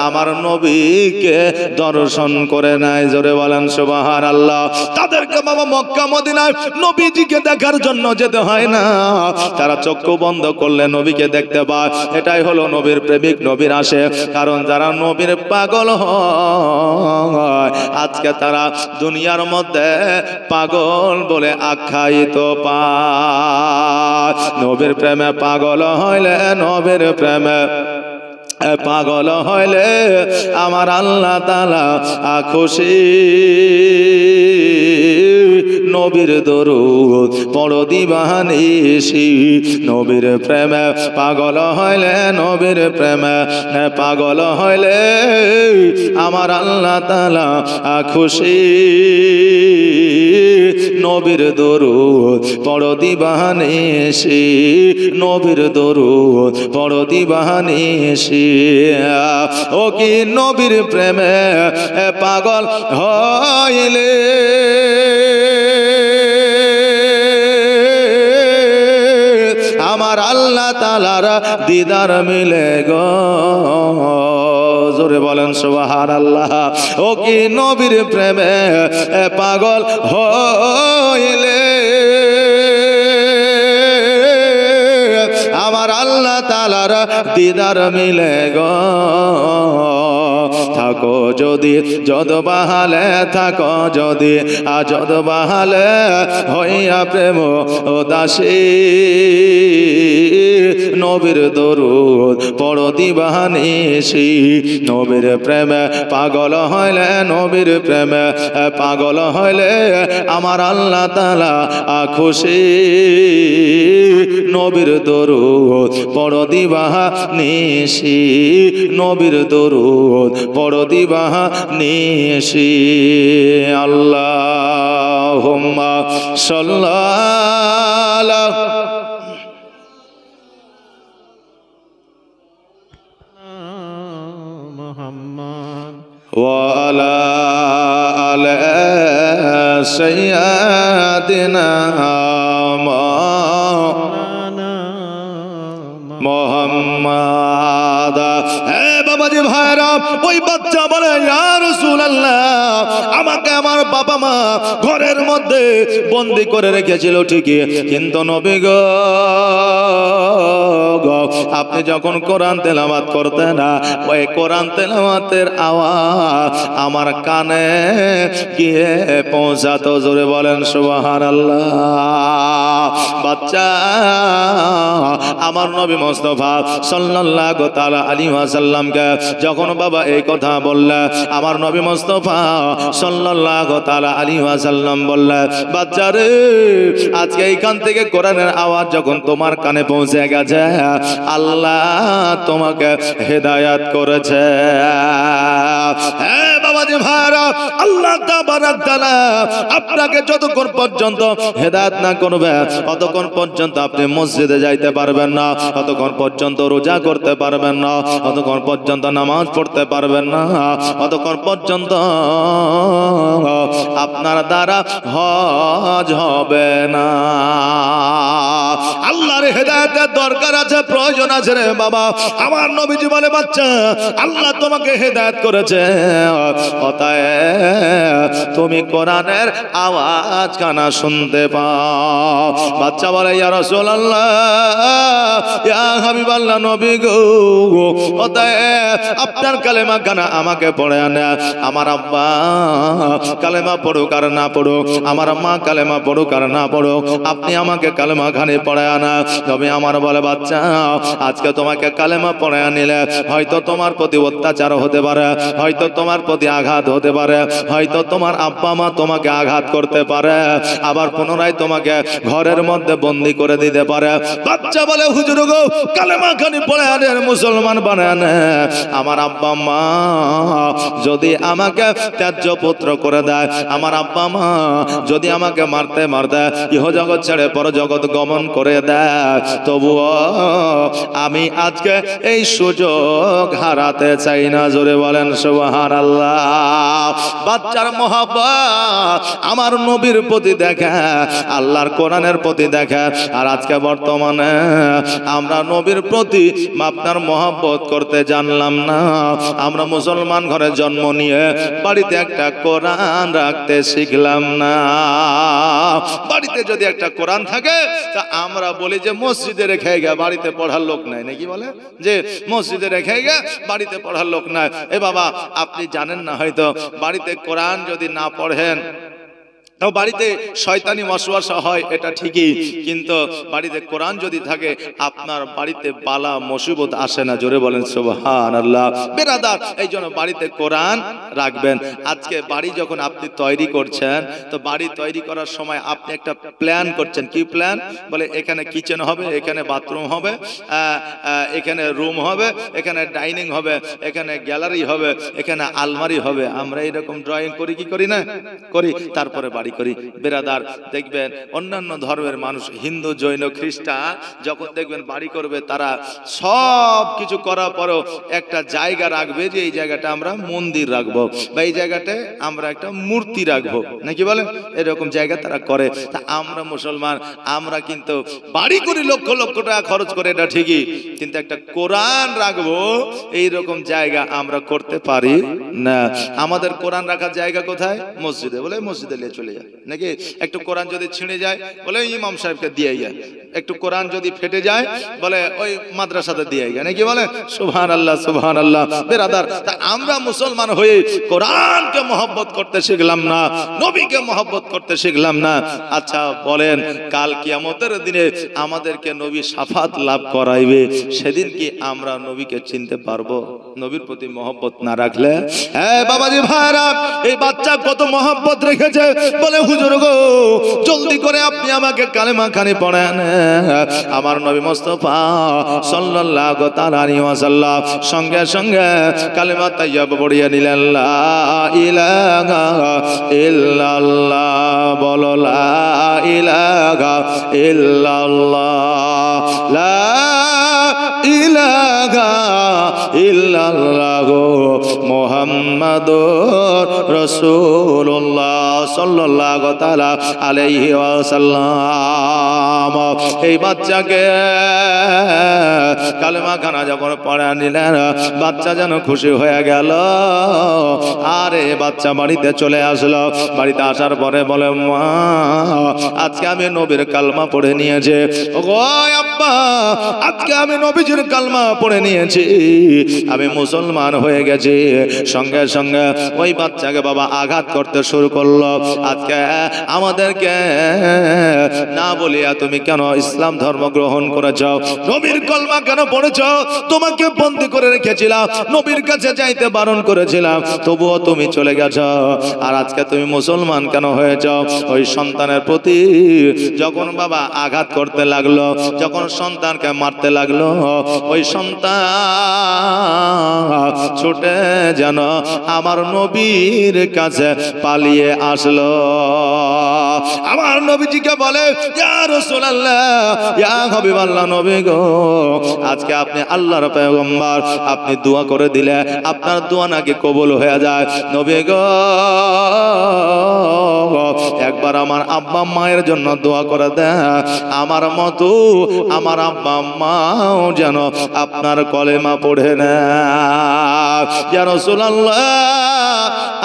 আমার নবীকে দর্শন করে নেয়। জোরে বলেন সুবহানাল্লাহ। তাদেরকে বাবা মক্কা মদিনায় নবীজিকে দেখার জন্য যেতে হয় না, তারা চক্ষু বন্ধ করলে নবীকে দেখতে পায়। এটাই হলো নবীর প্রেমিক, নবীর আশিক। কারণ যারা নবীর পাগল হয়, আজকে তারা দুনিয়ার মধ্যে পাগল বলে আখ্যায়িত পায়। নবীর প্রেমে পাগল হইলে, নবীর প্রেমে পাগল হইলে আমার আল্লাহ তাআলা খুশি। নবীর দরুদ পড়ো দিবানিশি, নবীর প্রেমে পাগল হইলে, নবীর প্রেমে পাগল হইলে আমার আল্লাহ তাআলা খুশি। নবীর দরুদ পড়ো দিবানিশি, নবীর দরুদ পড়ো দিবানিশি। ও কি নবীর প্রেমে পাগল হইলে আমার আল্লাহ তাআলার দিদার মিলে গো। জোরে বলেন সুবহানাল্লাহ। ও কি নবীর প্রেমে পাগল হইলে আমার আল্লাহ তাআলার দিদার মিলে গো। থাকো যদি যদ বাহালে, থাকো যদি যদ বাহালে, হইয়া প্রেম ও দাসী নবীর দরুদ পড়ো দিবানিশি। নবীর প্রেমে পাগল হইলে, নবীর প্রেমে পাগল হইলে আমার আল্লাহ তাআলা খুশি। নবীর দরুদ পড়ো দিবানিশি, নবীর দরুদ পড়ো দিবানিশি। আল্লাহুম্মা সাল্লাল্লাহু মুহাম্মদ ওয়া আলা আলি সাইয়্যিদিনা মুহাম্মদ। হে বাবাজি ভাইরা, ওই বাচ্চা বলে ইয়া রাসূলুল্লাহ, আমাকে আমার বাবা মা ঘরের মধ্যে বন্দি করে রেখেছিল ঠিকই, কিন্তু নবী গো আপনি যখন কোরআন তেলাওয়াত করতেন না, ওই কোরআন তেলাওয়াতের আওয়াজ আমার কানে গিয়ে পৌঁছাতো। জোরে বলেন সুবহানাল্লাহ। বাচ্চা আমার নবী মুস্তাফা সাল্লাল্লাহু তাআলা আলাইহি ওয়াসাল্লামকে যখন বাবা এই কথা বললে, আমার নবী মুস্তাফা সাল্লাল্লাহু তাআলা আলাইহি ওয়াসাল্লাম বললে, বাচ্চা রে আজকে এইখান থেকে কোরআনের আওয়াজ যখন তোমার কানে পৌঁছে গেছে, আল্লাহ তোমাকে হেদায়াত করেছে। হ্যাঁ বাবাজি ভাইরা, আল্লাহ তাবারাক তাআলা আপনাকে যতক্ষণ পর্যন্ত হেদায়াত না করবে ততক্ষণ পর্যন্ত আপনি মসজিদে যাইতে পারবেন না, ততক্ষণ পর্যন্ত রোজা করতে পারবেন না, ততক্ষণ পর্যন্ত নামাজ পড়তে পারবেন না, ততক্ষণ পর্যন্ত আপনার দ্বারা হজ হবে না। আল্লাহর হেদায়েতের দরকার আছে, প্রয়োজন আছে রে বাবা। আমার নবীজি বলে, বাচ্চা আল্লাহ তোমাকে হেদায়েত করেছে, অতএব তুমি কোরআনের আওয়াজ কানা শুনতে পাও। বাচ্চা বলে, ইয়া রাসূলুল্লাহ, ইয়া হাবিবাল্লাহ, নবী গো অতএব আপনার কালেমা কানা আমাকে পড়ে আনে। আমার আব্বা কালেমা পড়ুক আর না পড়ুক, আমার মা কালেমা পড়ুক আর না পড়ুক, আপনি আমাকে কালেমা খানি পড়ে আনা। তবে আমার বলে, বাচ্চা আজকে তোমাকে কালেমা পড়ে আনিলে হয়তো তোমার প্রতি অত্যাচার হতে পারে, হয়তো তোমার প্রতি আঘাত হতে পারে, হয়তো তোমার আব্বা মা তোমাকে আঘাত করতে পারে, আবার পুনরায় তোমাকে ঘরের মধ্যে বন্দি করে দিতে পারে। বাচ্চা বলে, হুজুর গো কালেমা খানি পড়ে আনে, মুসলমান বানায় আনে। আমার আব্বা মা যদি আমাকে ত্যায্য পুত্র করে দেয়, আমার আব্বা মা যদি আমাকে মারতে মারতে ইহ জগৎ ছেড়ে পর জগৎ গমন করে দেয়, তবুও আমি আজকে এই সুযোগ হারাতে চাই না। জোরে বলেন সুবহানাল্লাহ। বাচ্চার মহব্বত আমার নবীর প্রতি দেখে, আল্লাহর কোরআনের প্রতি দেখে। আর আজকে বর্তমানে আমরা নবীর প্রতি আপনার মহব্বত করতে জানলাম না। আমরা মুসলমান ঘরে জন্ম নিয়ে বাড়িতে একটা কোরআন রাখতে শিখলাম না। বাড়িতে যদি একটা কোরআন থাকে তা আমরা বলি যে মসজিদে রেখে গে, বাড়িতে পড়ার লোক নাই, নাকি বলে যে মসজিদে রেখে গে, বাড়িতে পড়ার লোক নাই। এ বাবা আপনি জানেন না, হয়তো বাড়িতে কোরআন যদি না পড়েন তো বাড়িতে শয়তানি ওয়াসওয়াসা হয়, এটা ঠিকই, কিন্তু বাড়িতে কোরআন যদি থাকে আপনার বাড়িতে বালা মুসিবত আসে না। জোরে বলেন সুবহানাল্লাহ। বেরাদার, এই জন্য বাড়িতে কোরআন রাখবেন। আজকে বাড়ি যখন আপনি তৈরি করছেন, তো বাড়ি তৈরি করার সময় আপনি একটা প্ল্যান করছেন। কি প্ল্যান? বলে এখানে কিচেন হবে, এখানে বাথরুম হবে, এখানে রুম হবে, এখানে ডাইনিং হবে, এখানে গ্যালারি হবে, এখানে আলমারি হবে। আমরা এরকম ড্রয়িং করি কি করি না? করি। তারপরে বাড়ি করি। বেরাদার, দেখবেন অন্যান্য ধর্মের মানুষ, হিন্দু, জৈন, খ্রিস্টান, যখন দেখবেন বাড়ি করবে তারা সব কিছু করার পরেও একটা জায়গা রাখবে যে এই জায়গাটা আমরা মন্দির রাখবো বা এই জায়গাটা আমরা একটা মূর্তি রাখবো, নাকি বলেন? এরকম জায়গা তারা করে। তা আমরা মুসলমান, আমরা কিন্তু বাড়ি করি লক্ষ লক্ষ টাকা খরচ করে, এটা ঠিকই, কিন্তু একটা কোরআন রাখবো এইরকম জায়গা আমরা করতে পারি না। আমাদের কোরআন রাখার জায়গা কোথায়? মসজিদে। বলে মসজিদে নিয়ে চলে যায়, নাকি? একটু কোরআন যদি ছিঁড়ে যায় বলে ইমাম সাহেবকে দিয়ে যায়, একটু কোরআন যদি ফেটে যায় বলে ওই মাদ্রাসাতে দিয়ে যায়, নাকি বলে? সুবহানাল্লাহ, সুবহানাল্লাহ। বেরাদার, তা আমরা মুসলমান হয়ে কোরআনকে মহব্বত করতে শিখলাম না, নবীকে মহব্বত করতে শিখলাম না। আচ্ছা বলেন, কাল কিয়ামতের দিনে আমাদেরকে নবী শাফাত লাভ করাইবে, সেদিন কি আমরা নবীকে চিনতে পারবো নবীর প্রতি মহব্বত না রাখলে? হ্যাঁ বাবাজি ভাইরা, এই বাচ্চা কত মহব্বত রেখেছে। বলে হুজুর গো, জলদি করে আপনি আমাকে কালেমা খানি পড়েন। আমার নবী মুস্তাফা সাল্লাল্লাহু তাআলা আলাইহি ওয়াসাল্লাম সঙ্গে সঙ্গে কালেমা তাইয়্যিবা পড়িয়ে নিলেন। লা ইলাহা ইল্লাল্লাহ, বলো লা ইলাহা ইল্লাল্লাহ, লা ইলাহা ইল্লাল্লাহ মুহাম্মাদুর রাসূলুল্লাহ সাল্লাল্লাহু তাআলা আলাইহি ওয়াসাল্লাম। এই বাচ্চাকে কালেমা খানা যখন পড়া নিলেন, বাচ্চা যেন খুশি হয়ে গেল। আরে বাচ্চা বাড়িতে চলে আসলো। বাড়িতে আসার পরে বলে, মা আজকে আমি নবীর কালমা পড়ে নিয়েছি। ওগো আব্বা, আজকে আমি নবীজির কালমা পড়ে নিয়েছি, আমি মুসলমান হয়ে গেছি। সঙ্গে সঙ্গে ওই বাচ্চাকে বাবা আঘাত করতে শুরু করলো। আজকে আমাদেরকে না বলিয়া তুমি কেন ইসলাম ধর্ম গ্রহণ করেছ? নবীর কলমা কেন পড়েছ? তোমাকে বন্দী করে রেখেছিলাম, নবীর কাছে যাইতে বারণ করেছিলাম, তবুও তুমি চলে গেছ। আর আজকে তুমি মুসলমান কেন হয়েছ? ওই সন্তানের প্রতি যখন বাবা আঘাত করতে লাগলো, যখন সন্তানকে মারতে লাগলো, ওই সন্তান ছুটে যেন আমার নবীর কাছে পালিয়ে আসলো। আমার নবীজিকে বলে, ইয়া রাসূলুল্লাহ, ইয়া হাবিবাল্লাহ, নবী গো, আজকে আপনি আল্লাহর পয়গম্বর, আপনি দোয়া করে দিলে আপনার দোয়া নাকি কবুল হয়ে যায়। নবী গো, একবার আমার আব্বা মায়ের জন্য দোয়া করে দেন, আমার মতো আমার আব্বা মাও যেন আপনার কলেমা পড়ে না। ইয়া রাসূলুল্লাহ,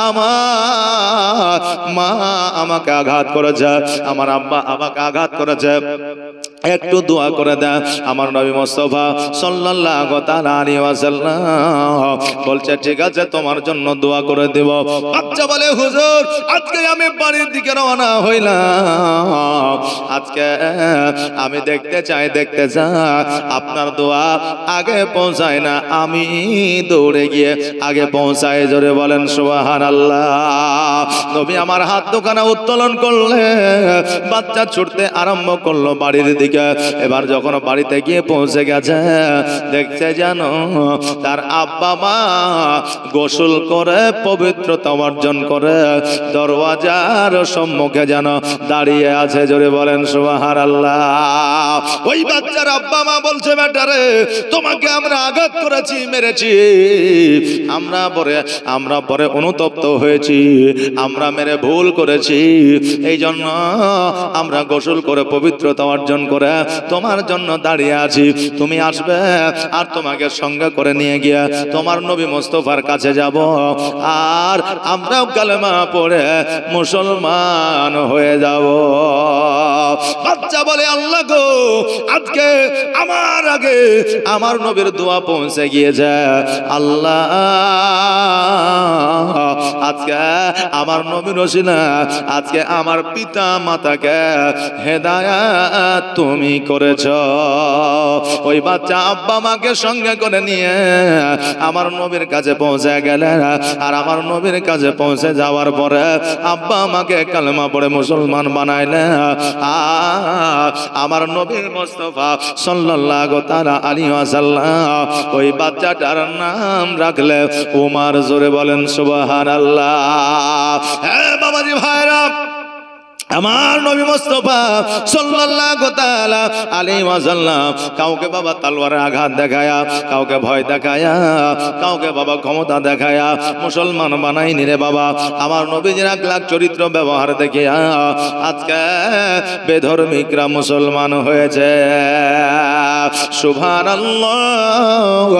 আমার মা আমাকে আঘাত করেছে, আমার আব্বা আমাকে আঘাত করেছে, একটু দোয়া করে দেন। আমার নবী মুস্তাফা সাল্লাল্লাহু তাআলা আলাইহি ওয়াসাল্লাম বলছে, ঠিক আছে, তোমার জন্য দোয়া করে দেব। বাচ্চা বলে, হুজুর আজকে আমি বাড়ির দিকে রওনা হইলাম, আজকে আমি দেখতে চাই আপনার দোয়া আগে পৌঁছায় না, আমি দৌড়ে গিয়ে আগে পৌঁছায়। জোরে বলেন সুবহানাল্লাহ। নবী আমার হাত দুখানা উত্তোলন করলে বাচ্চা ছুটতে আরম্ভ করলো বাড়ির দিকে। এবার যখন বাড়িতে গিয়ে পৌঁছে গেছে, দেখছে যেন তার আব্বা মা গোসল করে পবিত্রতা অর্জন করে দরওয়াজার সম্মুখে যেন দাঁড়িয়ে আছে। জোরে বলেন সুবহানাল্লাহ। ওই বাচ্চার আব্বা মা বলছে, বেটারে তোমাকে আমরা আঘাত করেছি, মেরেছি, আমরা পরে অনুতপ্ত হয়েছি, আমরা মেরে ভুল করেছি, এই জন্য আমরা গোসল করে পবিত্রতা অর্জন করে তোমার জন্য দাঁড়িয়ে আছি। তুমি আসবে আর তোমাকে সঙ্গে করে নিয়ে গিয়ে তোমার নবী মুস্তাফার কাছে যাব, আর আমরাও কালেমা পড়ে মুসলমান হয়ে যাব। বাচ্চা বলে, আল্লাহ গো, আজকে আমার আগে আমার নবীর দোয়া পৌঁছে গিয়েছে। আল্লাহ, আজকে আমার নবীর ওসিলা আজকে আমার পিতা মাতাকে হেদায়েত তুমি করেছ। ওই বাচ্চা আব্বা মাকে সঙ্গে করে নিয়ে আমার নবীর কাছে পৌঁছে গেলেন। আর আমার নবীর কাছে পৌঁছে যাওয়ার পরে আব্বা মাকে কালেমা পড়ে মুসলমান বানাইলেন। আর আমার নবী মুস্তাফা সাল্লাল্লাহু তাআলা আলাইহি ওয়াসাল্লাম ওই বাচ্চাটার নাম রাখলে উমার। জোরে বলেন সুবহানাল্লাহ। হ্যাঁ বাবাজি ভাইরা, আমার নবী মুস্তাফা সাল্লাল্লাহু তাআলা আলাইহি ওয়াসাল্লাম কাউকে বাবা তলোয়ারের আঘাত দেখায়া, কাউকে ভয় দেখায়া, কাউকে বাবা ক্ষমতা দেখায়া মুসলমান বানাইনি রে বাবা। আমার নবীজির আকলাক চরিত্র ব্যবহার দেখে আজকে বেধর্মিকরা মুসলমান হয়েছে। সুবহানাল্লাহ।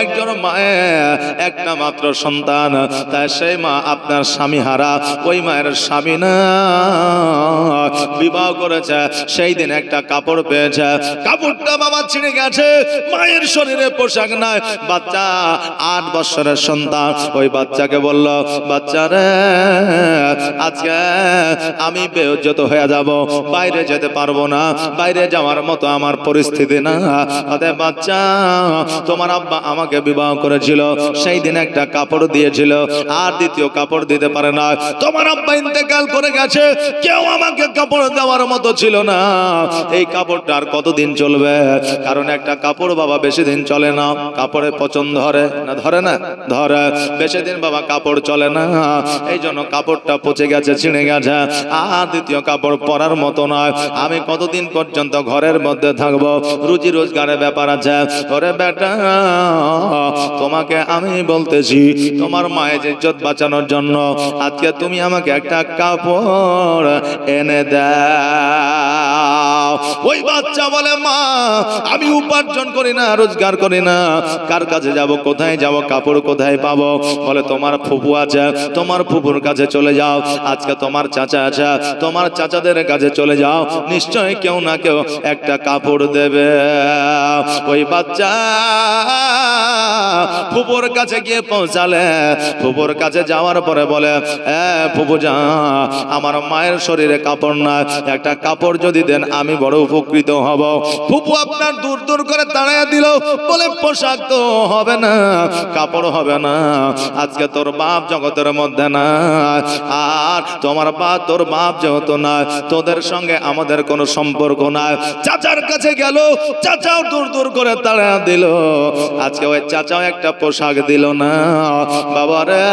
একজন মায়ের একটা মাত্র সন্তান, তাই সেই মা আপনার স্বামী হারা, ওই মায়ের স্বামী না বিবাহ করেছে, সেই দিন একটা কাপড় পেয়েছে, কাপড়টা বাবা ছিঁড়ে গেছে, মায়ের শরীরে পোশাক নাই। বাচ্চা 8 বছরের সন্তান, ওই বাচ্চাকে বলল, বাচ্চা রে আজকে আমি বেইজ্জত হয়ে যাব, বাইরে যেতে পারবো না, বাইরে যাওয়ার মতো আমার পরিস্থিতি না। অতএব বাচ্চা, তোমার আব্বা আমাকে বিবাহ করেছিল, সেই দিন একটা কাপড় দিয়েছিল, আর দ্বিতীয় কাপড় দিতে পারে না। তোমার আব্বা ইন্তেকাল করে গেছে, কেউ আমাকে কাপড় দেওয়ার মতো ছিল না। এই কাপড়টা আর কতদিন চলবে? কারণ একটা কাপড় বাবা বেশি দিন চলে না, কাপড়ে পচন ধরে না, ধরে না, ধরে, বেশি দিন বাবা কাপড় চলে না। এই জন্য কাপড়টা পচে গেছে, ছিঁড়ে গেছে, আর দ্বিতীয় কাপড় পরার মতো নয়। আমি কতদিন পর্যন্ত ঘরের মধ্যে থাকবো? রুজি রোজগারের ব্যাপার আছে। ওরে বেটা, তোমাকে আমি বলতেছি, তোমার মায়ের ইজ্জত বাঁচানোর জন্য আজকে তুমি আমাকে একটা কাপড় এনে দাও। ওই বাচ্চা বলে, মা আমি উপার্জন করি না, রোজগার করি না, কার কাছে যাব, কোথায় যাব, কাপড় কোথায় পাবো? বলে তোমার ফুফু আছে, তোমার ফুফুর কাছে চলে যাও। আজকে তোমার চাচা আছে, তোমার চাচাদের কাছে চলে যাও, নিশ্চয়ই কেউ না কেউ একটা কাপড় দেবে। ওই বাচ্চা ফুফুর কাছে গিয়ে পৌঁছালে, ফুফুর কাছে যাওয়ার পরে বলে, ফুফু যা, আমার মায়ের শরীরে কাপড় না, একটা কাপড় যদি দেন আমি বড় উপকৃত হব। ফুফু আপনার দূর দূর করে তাড়াইয়া দিল, বলে পোশাক তো হবে না, কাপড় হবে না, আজকে তোর বাপ জগতের মধ্যে না, আর তোমার বাপ, তোর বাপ যেহেতু না, তোদের সঙ্গে আমাদের কোনো সম্পর্ক নাই। চাচার কাছে গেল, চাচাও দূর দূর করে তাড়াইয়া দিল, আজকে ওই চাচাও একটা পোশাক দিল না। বাবারে,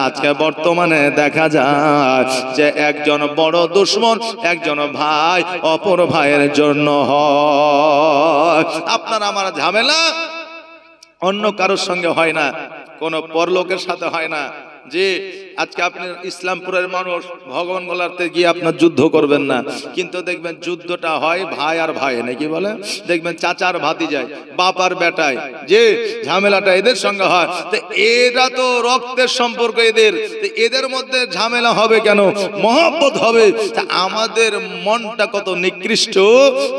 আজকে বর্তমানে দেখা যায় যে একজন বড় দুশ্মন একজন ভাই অপর ভাইয়ের জন্য হয়। আপনার আমার ঝামেলা অন্য কারোর সঙ্গে হয় না, কোন পরলোকের সাথে হয় না। যে আজকে আপনি ইসলামপুরের মানুষ ভগবান গোলাতে গিয়ে আপনার যুদ্ধ করবেন না, কিন্তু দেখবেন যুদ্ধটা হয় ভাই আর ভাই, নাকি বলে, দেখবেন চাচার ভাতিজায়, বাপ আর বেটায়, যে ঝামেলাটা এদের সঙ্গে হয়। তো এরা তো রক্তের সম্পর্ক এদের, এদের মধ্যে ঝামেলা হবে কেন? মহব্বত হবে। আমাদের মনটা কত নিকৃষ্ট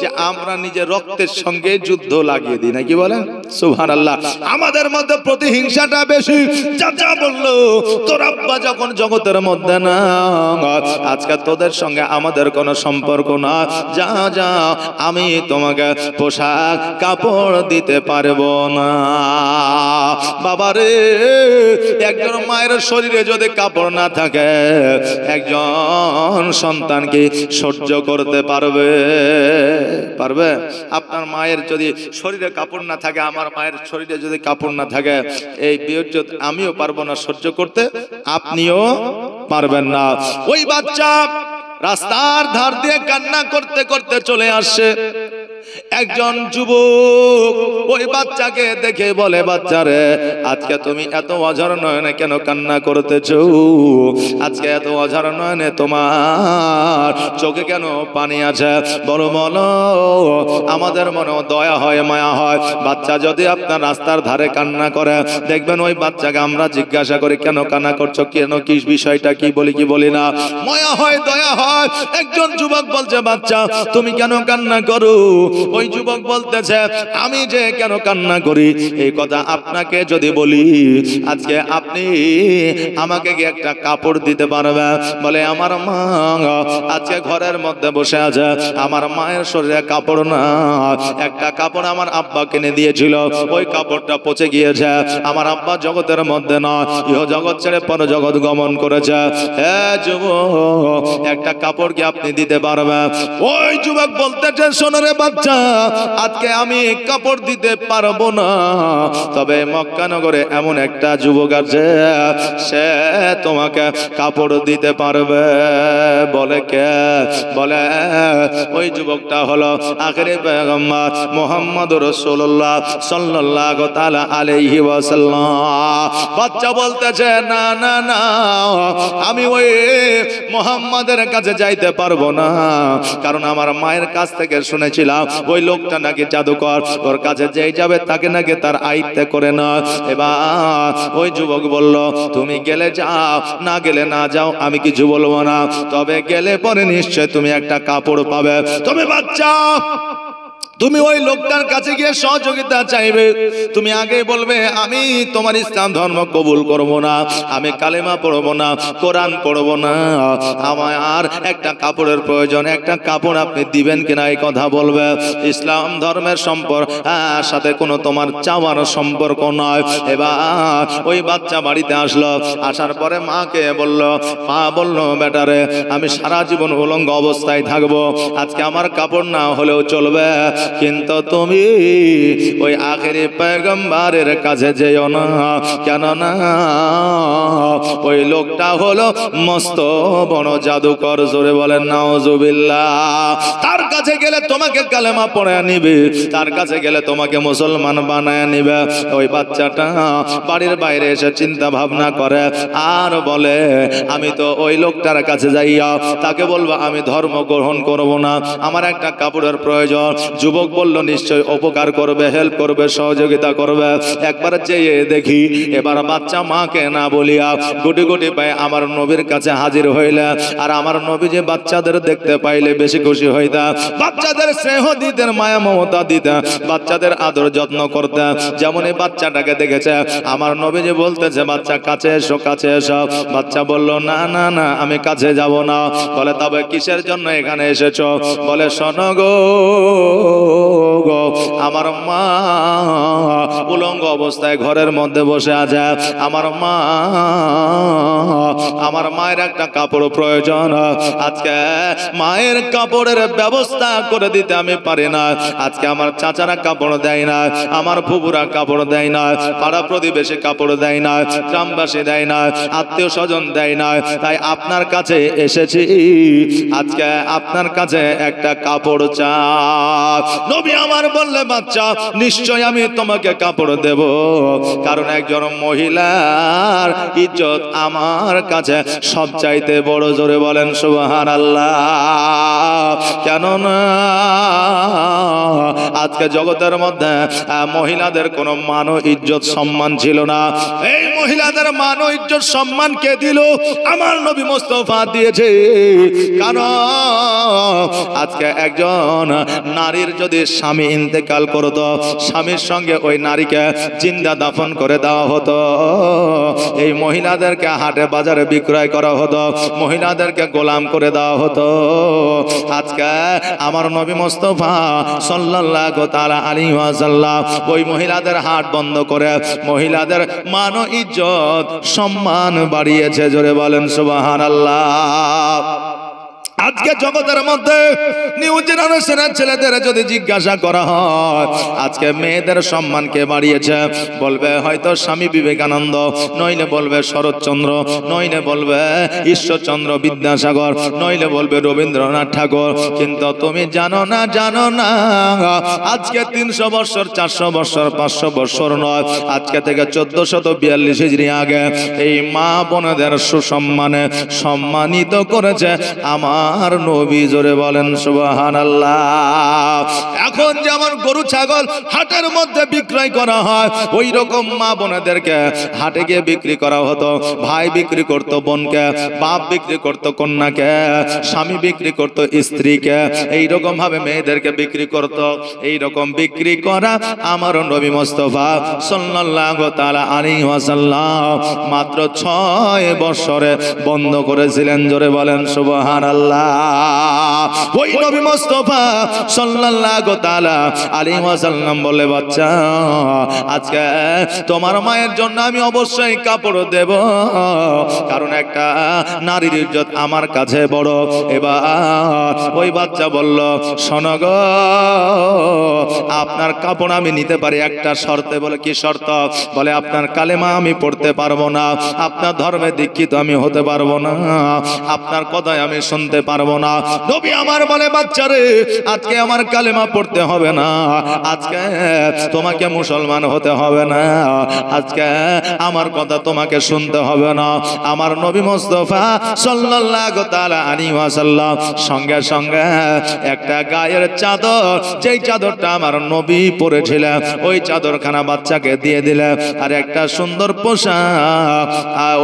যে আমরা নিজের রক্তের সঙ্গে যুদ্ধ লাগিয়ে দিই, নাকি বলে, সুবহানাল্লাহ। আমাদের মধ্যে প্রতিহিংসাটা বেশি। চাচা বললো, তোর আব্বা যখন জগতের মধ্যে না, আজকে তোদের সঙ্গে আমাদের কোনো সম্পর্ক না, যা যা, আমি তোমাকে পোশাক কাপড় দিতে পারবো না। বাবারে, একজন মায়ের শরীরে যদি কাপড় না থাকে, একজন সন্তান কি সহ্য করতে পারবে? পারবে? আপনার মায়ের যদি শরীরে কাপড় না থাকে, আমার মায়ের শরীরে যদি কাপড় না থাকে, এই বেইজ্জত আমিও পারবো না সহ্য করতে, আপনিও পারবেন না। ওই বাচ্চা রাস্তার ধার দিয়ে কান্না করতে করতে চলে আসছে। একজন যুবক ওই বাচ্চাকে দেখে বলে, বাচ্চারে আজকে তুমি এত অঝর নয়নে কেন কান্না করতেছো? আজকে এত অঝর নয়নে তোমার চোখে কেন পানি আছে? বলো বলো, আমাদের মনে দয়া হয়, মায়া হয়। বাচ্চা যদি আপনার রাস্তার ধারে কান্না করে, দেখবেন ওই বাচ্চাকে আমরা জিজ্ঞাসা করি, কেন কান্না করছো, কেন, কি বিষয়টা কি, বলি কি বলি না, মায়া হয়, দয়া হয়। একজন যুবক বলছে, বাচ্চা তুমি কেন কান্না করো? ওই যুবক বলতেছে, আমি যে কেন কান্না করি এই কথা আপনাকে যদি বলি, আজকে আপনি আমাকে কি একটা কাপড় দিতে পারবে? বলে, আমার মা আজকে ঘরের মধ্যে বসে আছে, আমার মায়ের শরীরে কাপড় না, একটা কাপড় আমার আব্বা কিনে দিয়েছিল, ওই কাপড়টা পচে গিয়েছে, আমার আব্বা জগতের মধ্যে না, ইহ জগৎ ছেড়ে পর জগৎ গমন করেছে। হ্যাঁ যুবক, একটা কাপড় কি আপনি দিতে পারবেন? ওই যুবক বলতেছে, শোনো রে বাচ্চা, বাচ্চা আজকে আমি কাপড় দিতে পারবো না, তবে মক্কা নগরে এমন একটা যুবক আছে সে তোমাকে কাপড় দিতে পারবে। বলে কে? বলে ওই যুবকটা হলো আখিরি পয়গম্বর মুহাম্মদুর রাসূলুল্লাহ সাল্লাল্লাহু তাআলা আলাইহি ওয়াসাল্লাম। বাচ্চা বলতেছে না না না, আমি ওই মুহাম্মাদের কাছে যাইতে পারবো না, কারণ আমার মায়ের কাছ থেকে শুনেছিলাম ওই লোকটা নাকি জাদুকর, ওর কাছে যেই যাবে তাকে নাকি তার আয়ত্তে করে না। এবার ওই যুবক বলল তুমি গেলে যাও, না গেলে না যাও, আমি কিছু বলবো না, তবে গেলে পরে নিশ্চয় তুমি একটা কাপড় পাবে। তবে বাচ্চা তুমি ওই লোকটার কাছে গিয়ে সহযোগিতা চাইবে, তুমি আগে বলবে আমি তোমার ইসলাম ধর্ম কবুল করব না, আমি কালেমা পড়বো না, কোরআন পড়বো না, আমার আর একটা কাপড়ের প্রয়োজন, একটা কাপড় আপনি দিবেন কিনা এই কথা বলবে। ইসলাম ধর্মের সম্পর্ক সাথে কোনো তোমার চাওয়ার সম্পর্ক নয়। এবার ওই বাচ্চা বাড়িতে আসলো, আসার পরে মাকে বলল, মা বলল বেটারে আমি সারা জীবন উলঙ্গ অবস্থায় থাকবো, আজকে আমার কাপড় না হলেও চলবে, কিন্তু তুমি ওই আখিরি পয়গম্বরের কাছে যেও না, কেননা ওই লোকটা হলো মস্ত বড় জাদুকর। জোরে বলেন নাউজুবিল্লাহ। তার কাছে গেলে তোমাকে কালেমা পড়ে নিবে, তার কাছে গেলে তোমাকে মুসলমান বানায় নিবে। ওই বাচ্চাটা বাড়ির বাইরে এসে চিন্তা ভাবনা করে আর বলে আমি তো ওই লোকটার কাছে যাইয়া তাকে বলবো আমি ধর্ম গ্রহণ করব না, আমার একটা কাপড়ের প্রয়োজন। যুবক বলল নিশ্চয় উপকার করবে, হেল্প করবে, সহযোগিতা করবে। একবার যেয়ে দেখি, এবার বাচ্চা মাকে না বলিয়া গুটি গুটি পায়ে আমার নবীর কাছে হাজির হইলে, আর আমার নবী যে বাচ্চাদের দেখতে পাইলে বেশি খুশি হইতা, বাচ্চাদের স্নেহ দিতেন, মায়া মমতা দিতেন, বাচ্চাদের আদর যত্ন করতেন। যেমন এই বাচ্চাটাকে দেখেছে আমার নবী যে বলতেছে বাচ্চা কাছে এসো, কাছে এসো। বাচ্চা বলল না না না আমি কাছে যাব না। বলে তবে কিসের জন্য এখানে এসেছো? বলে শোনো গো, আমার মা উলঙ্গ অবস্থায় ঘরের মধ্যে বসে আছে, আমার মা, আমার মায়ের একটা কাপড় প্রয়োজন, আজকে মায়ের কাপড়ের ব্যবস্থা করে দিতে আমি পারি না। আজকে আমার চাচারা কাপড় দেয় না, আমার ফুপুরা কাপড় দেয় না, পাড়া প্রতিবেশী কাপড় দেয় না, গ্রামবাসী দেয় না, আত্মীয় স্বজন দেয় না, তাই আপনার কাছে এসেছি, আজকে আপনার কাছে একটা কাপড় চাই। নবী আমার বললে বাচ্চা নিশ্চয় আমি তোমাকে কাপড় দেব, কারণ একজন মহিলার ইজ্জত আমার কাছে সবচাইতে বড়। জোরে বলেন সুবহানাল্লাহ। কেননা আজকে জগতের মধ্যে মহিলাদের কোনো মান ও ইজ্জত সম্মান ছিল না। এই মহিলাদের মান ও ইজ্জত সম্মান কে দিল? আমার নবী মুস্তাফা দিয়েছে। কারণ আজকে একজন নারীর যদি স্বামী ইন্তেকাল করতো, স্বামীর সঙ্গে ওই নারীকে জিন্দা দাফন করে দেওয়া হতো, এই মহিলাদেরকে হাটে বাজারে বিক্রয় করা হতো, মহিলাদেরকে গোলাম করে দেওয়া হতো। আজকে আমার নবী মুস্তাফা সাল্লাল্লাহু তাআলা আলাইহি ওয়াসাল্লাম ওই মহিলাদের হাট বন্ধ করে মহিলাদের মান ও ইজ্জত সম্মান বাড়িয়েছে। জোরে বলেন সুবহানাল্লাহ। আজকে জগতের মধ্যে নিউ জেনারেশনের ছেলেদের যদি জিজ্ঞাসা করা হয় আজকে মেয়েদের সম্মান কে বাড়িয়েছে, বলবে হয়তো স্বামী বিবেকানন্দ, নইলে বলবে শরৎচন্দ্র, নইলে বলবে ঈশ্বরচন্দ্র বিদ্যাসাগর, নইলে বলবে রবীন্দ্রনাথ ঠাকুর। কিন্তু তুমি জানো না, জানো না, আজকে 300 বছর, 400 বছর, 500 বছর নয়, আজকে থেকে 1442 হিজরি আগে এই মা বোনদের সুসম্মানে সম্মানিত করেছে আমার নবী। জোরে বলেন সুবহানাল্লাহ। এখন যেমন গরু ছাগল হাটের মধ্যে বিক্রয় করা হয়, ওই রকম মা বোনেদেরকে হাটে গিয়ে বিক্রি করা হতো। ভাই বিক্রি করতো বোনকে, বাপ বিক্রি করতো কন্যাকে, স্বামী বিক্রি করতো স্ত্রীকে, এইরকম ভাবে মেয়েদেরকে বিক্রি করতো। এইরকম বিক্রি করা আমার নবী মুস্তাফা সাল্লাল্লাহু তাআলা আলাইহি ওয়াসাল্লাম মাত্র 6 বছরে বন্ধ করেছিলেন। জোরে বলেন সুবহানাল্লাহ। ওই নবী মুস্তাফা সাল্লাল্লাহু তাআলা আলাইহি ওয়াসাল্লাম বলে, বাচ্চা আজকে তোমার মায়ের জন্য আমি অবশ্যই কাপড় দেব, কারণ একটা নারীর ইজ্জত আমার কাছে বড়। এবার ওই বাচ্চা বলল, শোনো গো, আপনার কাপড় আমি নিতে পারি একটা শর্তে। বলে, কি শর্ত? বলে, আপনার কালেমা আমি পড়তে পারবো না, আপনার ধর্মে দীক্ষিত আমি হতে পারবো না, আপনার কথায় আমি শুনতে পারবো না। নবী আমার বলে, বাচ্চারে আজকে আমার কালেমা পড়তে হবে না, আজকে তোমাকে মুসলমান হতে হবে না, আজকে আমার কথা তোমাকে শুনতে হবে না। আমার নবী মুস্তাফা সাল্লাল্লাহু তাআলা আলাইহি ওয়াসাল্লাম সঙ্গে সঙ্গে একটা গায়ের চাদর, যেই চাদরটা আমার নবী পরেছিলেন, ওই চাদরখানা বাচ্চাকে দিয়ে দিলেন, আর একটা সুন্দর পোশাক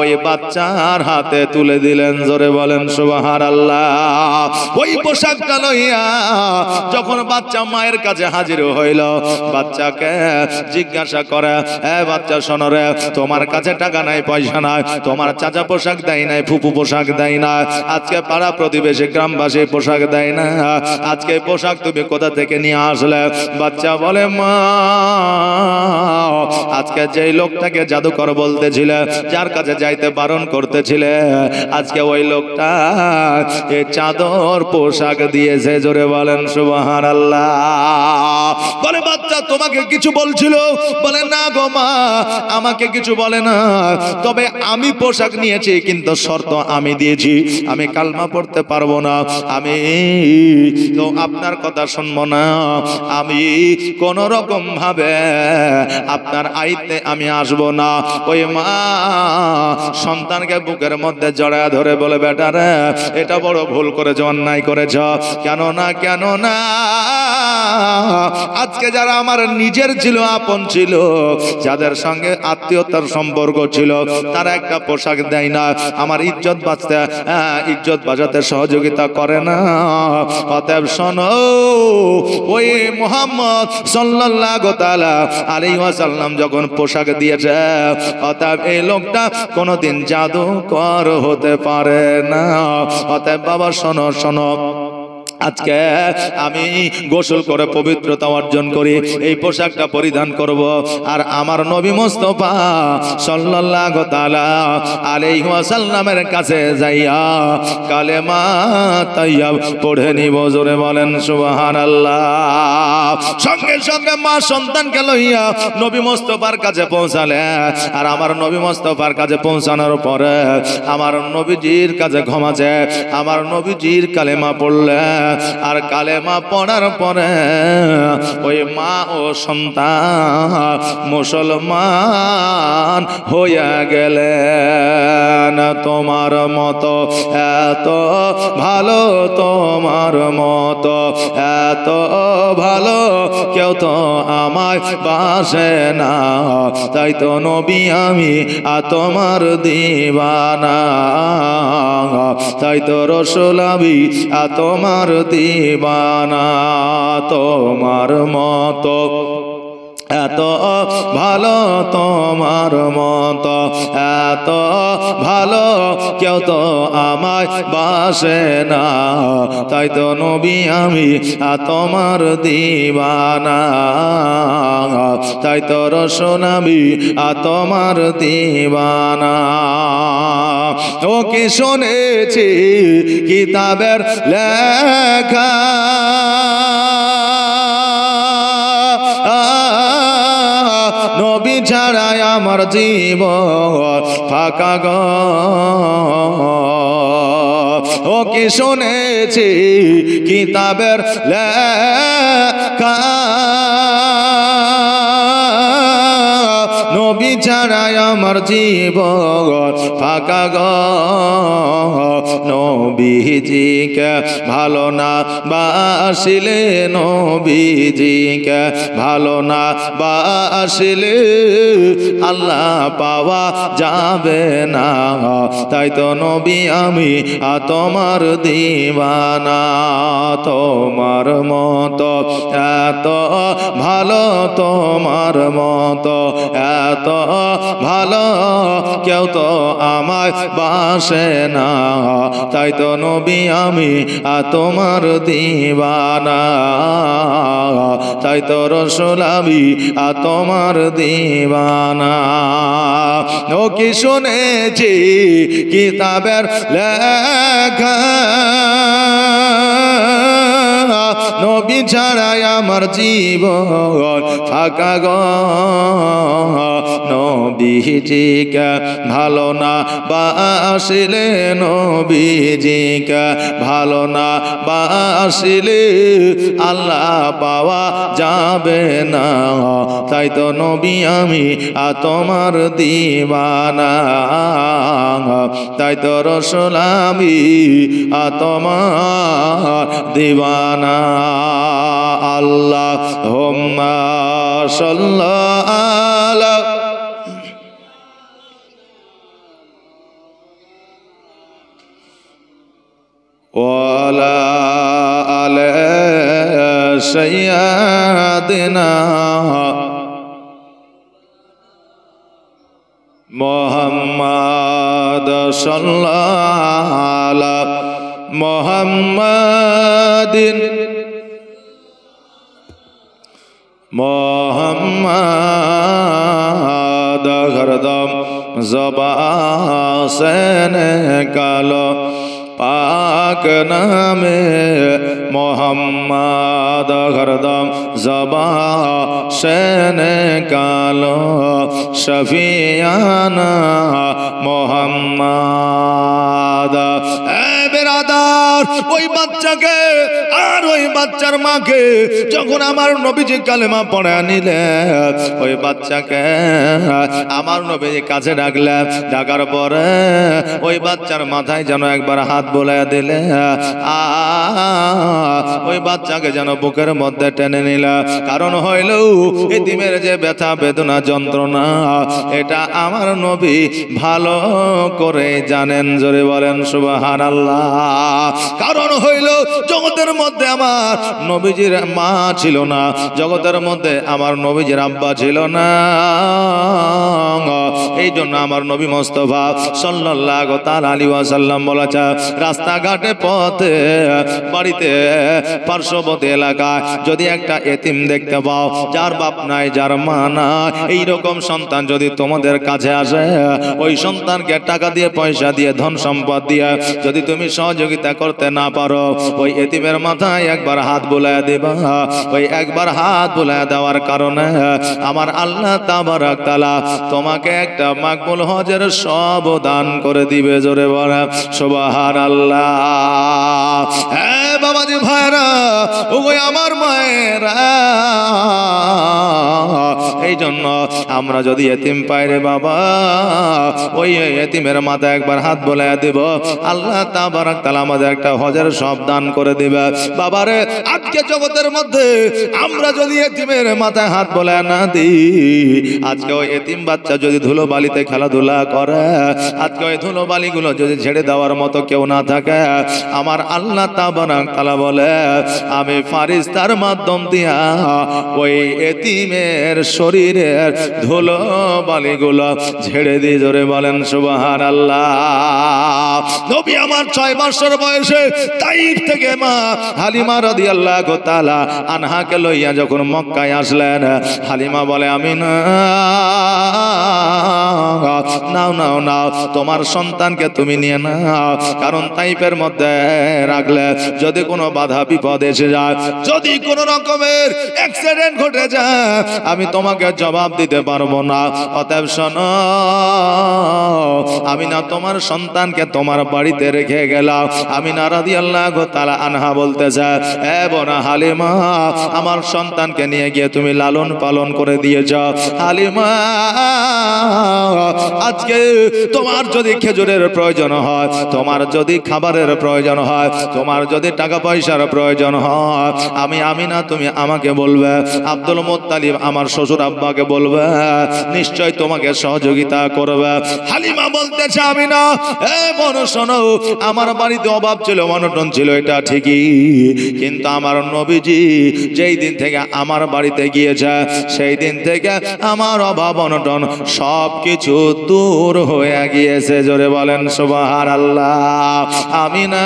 ওই বাচ্চার হাতে তুলে দিলেন। জোরে বলেন সুবহানাল্লাহ। ওই পোশাকটা লইয়া যখন বাচ্চা মায়ের কাছে হাজির হইল, বাচ্চাকে জিজ্ঞাসা করে, বাচ্চা শোনো রে, তোমার কাছে টাকা নাই, পয়সা নাই, তোমার চাচা পোশাক দেয় নাই, ফুপু পোশাক দেয় না, আজকে পাড়া প্রতিবেশী গ্রামবাসী পোশাক দেয় না, আজকে পোশাক তুমি কোথা থেকে নিয়ে আসলে? বাচ্চা বলে, মা আজকে যেই লোকটাকে জাদুকর বলতেছিলে, যার কাছে যাইতে বারণ করতেছিলে, আজকে ওই লোকটা এই চাদর পোশাক দিয়েছে। জোরে বলেন সুবহানাল্লাহ। বলে, বাচ্চা তোমাকে কিছু বলছিল? বলে, না গো মা, আমাকে কিছু বলে না, তবে আমি পোশাক নিয়েছি, কিন্তু শর্ত আমি দিয়েছি, আমি কালমা পড়তে পারবো না, আমি তো আপনার কথা শুনবো না, আমি কোন রকম ভাবে আপনার আইতে আমি আসবো না। ওই মা সন্তানকে বুকের মধ্যে জড়ায় ধরে বলে, বেটা রে, এটা বড় ভুল করেছ, অন্যায় করেছ। কেন না আজকে যারা আমার নিজের ছিল, আপন ছিল, যাদের সঙ্গে আত্মীয়তার সম্পর্ক ছিল, তারা একটা পোশাক দেয় না, আমার ইজ্জত বাঁচতে, ইজ্জত বাঁচাতে সহযোগিতা করে না। অতএব শোনো, ওই মুহাম্মদ সাল্লাল্লাহু তাআলা আলাইহি ওয়াসাল্লাম যখন পোশাক দিয়েছে, অতএব এই লোকটা কোনোদিন জাদুকর হতে পারে না। অতএব বাবা শোনো, আজকে আমি গোসল করে পবিত্রতা অর্জন করি, এই পোশাকটা পরিধান করব, আর আমার নবী মুস্তাফা সাল্লাল্লাহু তাআলা আলাইহি ওয়াসাল্লামের কাছে যাইয়া কালেমা তাইয়্যিব পড়ে নিব। জোরে বলেন সুবহানাল্লাহ। সঙ্গে সঙ্গে মা সন্তানকে লইয়া নবী মুস্তাফার কাছে পৌঁছালে, আর আমার নবী মুস্তাফার কাছে পৌঁছানোর পরে আমার নবীজির কাছে ঘুমাছে, আমার নবীজির কালেমা পড়লে, আর কালেমা পড়ার পরে ওই মা ও সন্তান মুসলমান হইয়া গেলেন। তোমার মতো এত ভালো, তোমার মতো এত ভালো কেউ তো আমায় বাসে না, তাই তো নবী আমি তোমার দিওয়ানা, তাই তো রাসূল আমি তোমার দিওয়ানা। তোমার মতো এত ভালো, তোমার মতো এত ভালো কেউ তো আমায় বাসে না, তাই তো নবী আমি তোমার দিওয়ানা, তাই তো রাসূল আমি তোমার দিওয়ানা। ও কি শুনেছি কিতাবের লেখা, নবী ছাড়াই আমার জীবন ফাঁকা গো। ও কি শুনেছি কিতাবের লেখা, নবী ছাড়াই আমার জীবন ফাঁকা গো। নবীজিকে ভালো না বাসিলে, নবীজিকে ভালো না বাসিলে আল্লাহ পাওয়া যাবে না, তাই তো নবী আমি তোমার দিওয়ানা। তোমার মতো এত ভালো, তোমার মতো এত ভালো কেউ তো আমায় বাসে না, তাই তো নবী আমি তোমার দিওয়ানা, তাই তো রসুল আমি তোমার দিওয়ানা। ও কি শুনেছি কিতাবের লেখা, নবী ছাড়াই আমার জীবন ফাঁকা গো, নবীজিকে ভালো না বাসিলে, নবীজিকে ভালো না বাসিলে আল্লাহ পাওয়া যাবে না, তাই তো নবী আমি তোমার দিওয়ানা, তাই তো রসুল আমি তোমার দিওয়ানা। আল্লাহুম্মা সাল্লি আলা ওয়ালা আলি সাইয়্যিদিনা মুহাম্মদ সাল্লাল্লাহু আলা মুহাম্মাদিন মোহাম্মদ হরদম জবান সে নিকালো পাক নামে মোহাম্মদ হরদম জবান সে নিকালো শফিয়ানা মোহাম্মদ। বেরাদার, ওই বাচ্চাকে আর ওই বাচ্চার মাকে যখন আমার নবীজি কালেমা পড়ে নিলেন, ওই বাচ্চাকে আমার নবীজি কাছে ডাকলেন, ডাকার পরে ওই বাচ্চার মাথায় যেন একবার হাত বোলায় দিলে, ওই বাচ্চাকে যেন বুকের মধ্যে টেনে নিল। কারণ হইল এতিমের যে ব্যথা বেদনা যন্ত্রণা, এটা আমার নবী ভালো করে জানেন। জোরে বলেন সুবহানাল্লাহ। কারণ হইল জগতের মধ্যে আমার নবীজির মা ছিল না, জগতের মধ্যে আমার নবীজির আব্বা ছিল না, এই জন্য আমার নবী মুস্তাফা সাল্লাল্লাহু তাআলা আলাইহি ওয়াসাল্লাম বলেছে, রাস্তাঘাটে পথে বাড়িতে পার্শ্ববর্তী এলাকায় যদি একটা এতিম দেখতে পাও, যার বাপ নাই যার মা নাই, এইরকম সন্তান যদি তোমাদের কাছে আসে, ওই সন্তানকে টাকা দিয়ে পয়সা দিয়ে ধন সম্পদ দিয়ে যদি তুমি সহযোগিতা করতে না পারো, ওই এতিমের মাথায় একবার হাত বুলায় দিবা। ওই একবার হাত বুলায় দেওয়ার কারণে আমার আল্লাহ তাবারক তাআলা তোমাকে একটা মাকবুল হজের সব দান করে দিবে। জোরে বলে সুবহানাল্লাহ। হ্যাঁ বাবাজি ভাইরা, ওই আমার মায়েরা, এই জন্য আমরা যদি এতিম পাই রে বাবা, ওই এতিমের মাথায় একবার হাত বুলায় দেব, আল্লাহ তাবারক তাআলা আমাদের একটা হজের সব দান করে দিবে। বাবারে, আজকে জগতের মধ্যে আমরা যদি এতিমের মাথায় হাত বুলায় না দিই, আজকে ওই এতিম বাচ্চা যদি ধুলো বালিতে খেলাধুলা করে, আজকে ওই ধুলো বালিগুলো যদি ছেড়ে দেওয়ার মতো কেউ না থাকে, আমার আল্লাহ তাবারক তাআলা বলে আমি ফারিস্তার মাধ্যম দিয়া ওই এতিমের শরীরের ধুলো বালিগুলো ছেড়ে দিয়ে। জোরে বলেন সুবহানাল্লাহ। নবী আমার 6 বছর বয়সে তাইফ থেকে মা হালিমা রাদিয়াল্লাহু তাআলা আনহাকে লইয়া যখন মক্কায় আসলেন, হালিমা বলে আমি নাও নাও নাও, তোমার সন্তানকে তুমি নিয়ে নাও, কারণ তাইফের মধ্যে রাখলে যদি কোনো বাধা বিপদ এসে যায়, যদি কোনো রকমের অ্যাক্সিডেন্ট ঘটে যায়, আমি তোমাকে জবাব দিতে পারবো না। অতএব শোনো, আমি না তোমার সন্তানকে তোমার বাড়িতে রেখে গেলাম। আমিনা রাদিয়াল্লাহু তাআলা আনহা বলতেছে, এ বোনা হালিমা, আমার সন্তানকে নিয়ে গিয়ে তুমি লালন পালন করে দিয়েছ। হালিমা, আজকে তোমার যদি খেজুরের প্রয়োজন হয়, তোমার যদি খাবারের প্রয়োজন হয়, তোমার যদি টাকা পয়সার প্রয়োজন হয়, আমি আমিনা তুমি আমাকে বলবে। আব্দুল মুত্তালিব আমার শ্বশুর আব্বাকে বলবে, নিশ্চয় তোমাকে সহযোগিতা করবে। হালিমা বলতেছে আমিনা, এ বোন শোনো, আমার বাড়িতে অভাব ছিল, অনটন ছিল, এটা ঠিকই, কিন্তু আমার নবীজি যেই দিন থেকে আমার বাড়িতে গিয়েছে সেই দিন থেকে আমার অভাব অনটন সব কিছু দূর হয়ে গিয়েছে। জোরে বলেন সুবহানাল্লাহ। আমিনা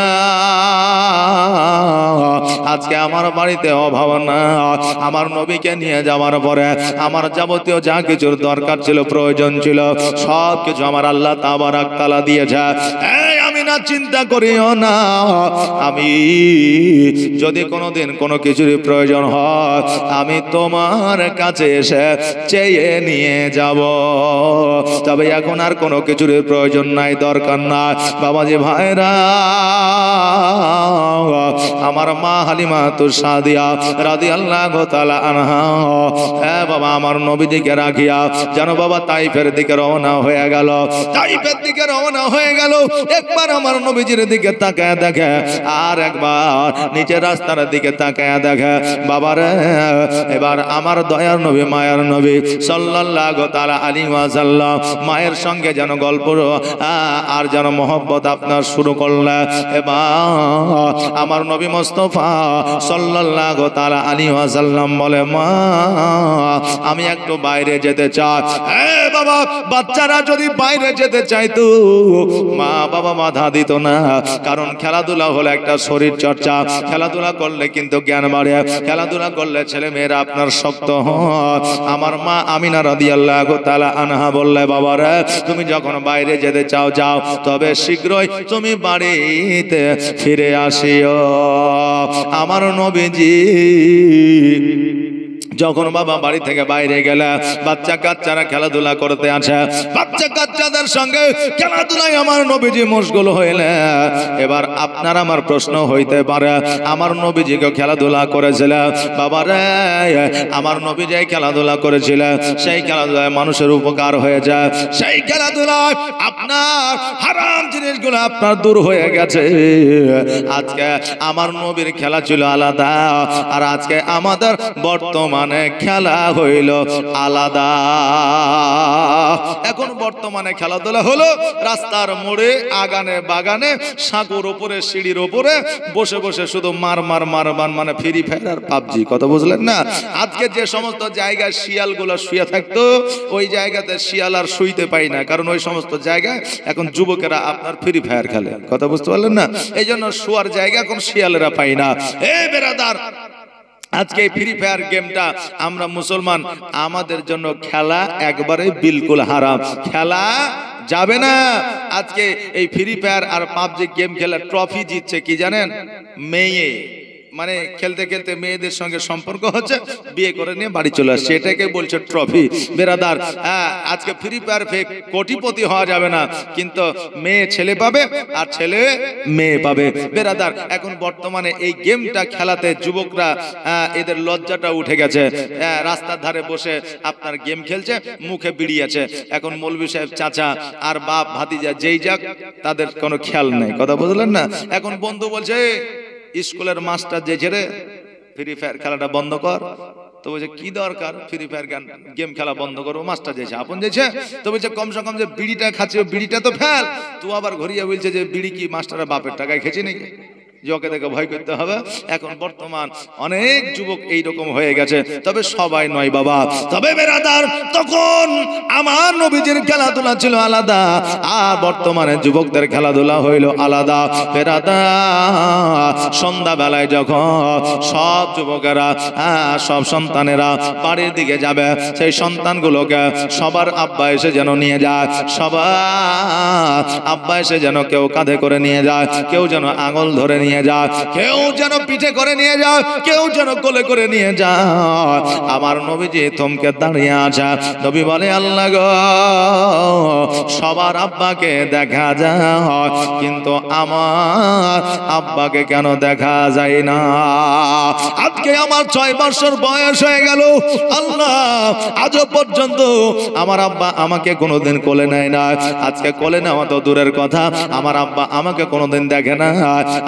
আজকে আমার বাড়িতে অভাব না। আমার নবীকে নিয়ে যাওয়ার পরে আমার যাবতীয় যা কিছুর দরকার ছিল, প্রয়োজন ছিল, সব কিছু আমার আল্লাহ তাবারাক তাআলা দিয়েছে। এই আমিনা চিন্তা করিও না, আমি যদি কোনোদিন কোনো কিছুর প্রয়োজন হয় আমি তোমার কাছে এসে চেয়ে নিয়ে যাব, তবে এখন আর কোনো কিছুর প্রয়োজন নাই, দরকার নাই। বাবাজি ভাইরা, আমার মা হালিমাতুস সাদিয়া রাদিয়াল্লাহু তাআলা আনহা, হ্যাঁ বাবা, আমার নবীজিকে রাখিয়া যেন বাবা তাইফের দিকে রওনা হয়ে গেল। তাইফের দিকে রওনা হয়ে গেল। একবার আমার নবীজির দিকে তাকায় দেখে, আর একবার নিচের রাস্তার দিকে তাকায় দেখে। বাবারে, এবার আমার দয়ার নবী, মায়ার নবী সাল্লাল্লাহু তাআলা আলাইহি ওয়াসাল্লাম মায়ের সঙ্গে যেন গল্প আর যেন মহব্বত আপনার শুরু করলে। এবার আমার নবী মুস্তাফা সাল্লাল্লাহু তাআলা আলাইহি ওয়াসাল্লাম বলে, মা আমি একটু বাইরে যেতে চাই। হ্যাঁ বাবা, বাচ্চারা যদি বাইরে যেতে চাইতো মা বাবা বাধা দিত না, কারণ খেলাধুলা হলো একটা শরীর চর্চা, খেলাধুলা করলে কিন্তু জ্ঞান বাড়ে, খেলাধুলা করলে ছেলে মেয়েরা আপনার শক্ত হয়। আমার মা আমিনা রাদিয়াল্লাহু তাআলা আনহা বললে, বাবারে তুমি যখন বাইরে যেতে চাও যাও, তবে শীঘ্রই তুমি বাড়িতে ফিরে আসিও। আমার নবীজি যখন বাবা বাড়ি থেকে বাইরে গেলে বাচ্চা কাচ্চারা খেলাধুলা করতে আসে, বাচ্চা কাচ্চাদের সঙ্গে খেলাধুলায় আমার নবীজি মশগুল হইলে। এবার আপনার আমার প্রশ্ন হইতে পারে, আমার নবীজিকে খেলাধুলা করেছিল বাবা রে, আমার নবীজি খেলাধুলা করেছিল, সেই খেলাধুলায় মানুষের উপকার হয়ে যায়, সেই খেলাধুলায় আপনার হারাম জিনিসগুলো আপনার দূর হয়ে গেছে। আজকে আমার নবীর খেলা ছিল আলাদা, আর আজকে আমাদের বর্তমান খেলা হইল আলাদা। এখন বর্তমানে খেলাধুলা হলো রাস্তার মোড়ে, আগানে বাগানে, সাঁকুর উপরে, সিঁড়ির উপরে বসে বসে শুধু মার মার মারবান, মানে ফ্রি ফায়ার আর পাবজি। কথা বুঝলেন না? আজকে যে সমস্ত জায়গায় শিয়ালগুলো শুয়ে থাকতো ওই জায়গাতে শিয়াল আর শুইতে পাই না, কারণ ওই সমস্ত জায়গায় এখন যুবকেরা আপনার ফ্রি ফায়ার খেলে। কথা বুঝতে পারলেন না? এই জন্য শোয়ার জায়গা এখন শিয়ালেরা পাই না। এই বেরাদার, আজকে এই ফ্রি ফায়ার গেমটা আমরা মুসলমান, আমাদের জন্য খেলা একবারে বিলকুল হারাম, খেলা যাবে না। আজকে এই ফ্রি ফায়ার আর পাবজি গেম খেলা ট্রফি জিতছে কি জানেন? মেয়ে, মানে খেলতে খেলতে মেয়েদের সঙ্গে সম্পর্ক হচ্ছে, বিয়ে করে নিয়ে বাড়ি চলে আসছে, এটাকে বলছে ট্রফি। বেরাদার, হ্যাঁ আজকে ফ্রি ফায়ার ফেক কোটিপতি হওয়া যাবে না, কিন্তু মেয়ে ছেলে পাবে আর ছেলে মেয়ে পাবে। বেরাদার, এখন বর্তমানে এই গেমটা খেলাতে যুবকরা এদের লজ্জাটা উঠে গেছে। রাস্তার ধারে বসে আপনার গেম খেলছে, মুখে বিড়ি আছে। এখন মৌলভী সাহেব চাচা আর বাপ ভাতিজা যেই যাক, তাদের কোনো খেয়াল নেই। কথা বুঝলেন না? এখন বন্ধু বলছে, স্কুলের মাস্টার যে ছেড়ে ফ্রি ফায়ার খেলাটা বন্ধ কর, তো বলছে কি দরকার ফ্রি ফায়ার গেম খেলা বন্ধ করবো? মাস্টার যেছে আপন যেছে, তো বলছে কমসে কম যে বিড়িটা খাচ্ছে বিড়িটা তো ফেল। তো আবার ঘুরিয়ে বলছে যে বিড়ি কি মাস্টারের বাপের টাকায় খেয়েছি নাকি, যে ওকে দেখে ভয় করতে হবে। এখন বর্তমান অনেক যুবক এইরকম হয়ে গেছে, তবে সবাই নয় বাবা। তবে বেরাদার, তখন আমার নবীজির খেলাধুলা ছিল আলাদা, আর বর্তমানে যুবকদের খেলাধুলা হইল আলাদা। বেরাদার, সন্ধ্যা বেলায় যখন সব যুবকেরা সব সন্তানেরা বাড়ির দিকে যাবে, সেই সন্তানগুলোকে সবার আব্বা এসে যেন নিয়ে যায়, সবার আব্বা এসে যেন কেউ কাঁধে করে নিয়ে যায়, কেউ যেন আঙুল ধরে নিয়ে যায়, কেউ যেন পিঠে করে নিয়ে যায়, কেউ যেন কোলে করে নিয়ে যায়। আমার নবীজি থমকে দাঁড়িয়ে আছে। নবী বলে, আল্লাহ গো, সবার আব্বাকে দেখা যায়, কিন্তু আমার আব্বাকে কেন দেখা যায় না? আজকে আজকে আমার 6 বছর বয়স হয়ে গেল আল্লাহ, আজও পর্যন্ত আমার আব্বা আমাকে কোনোদিন কোলে নেয় না। আজকে কোলে নেওয়া তো দূরের কথা, আমার আব্বা আমাকে কোনোদিন দেখে না,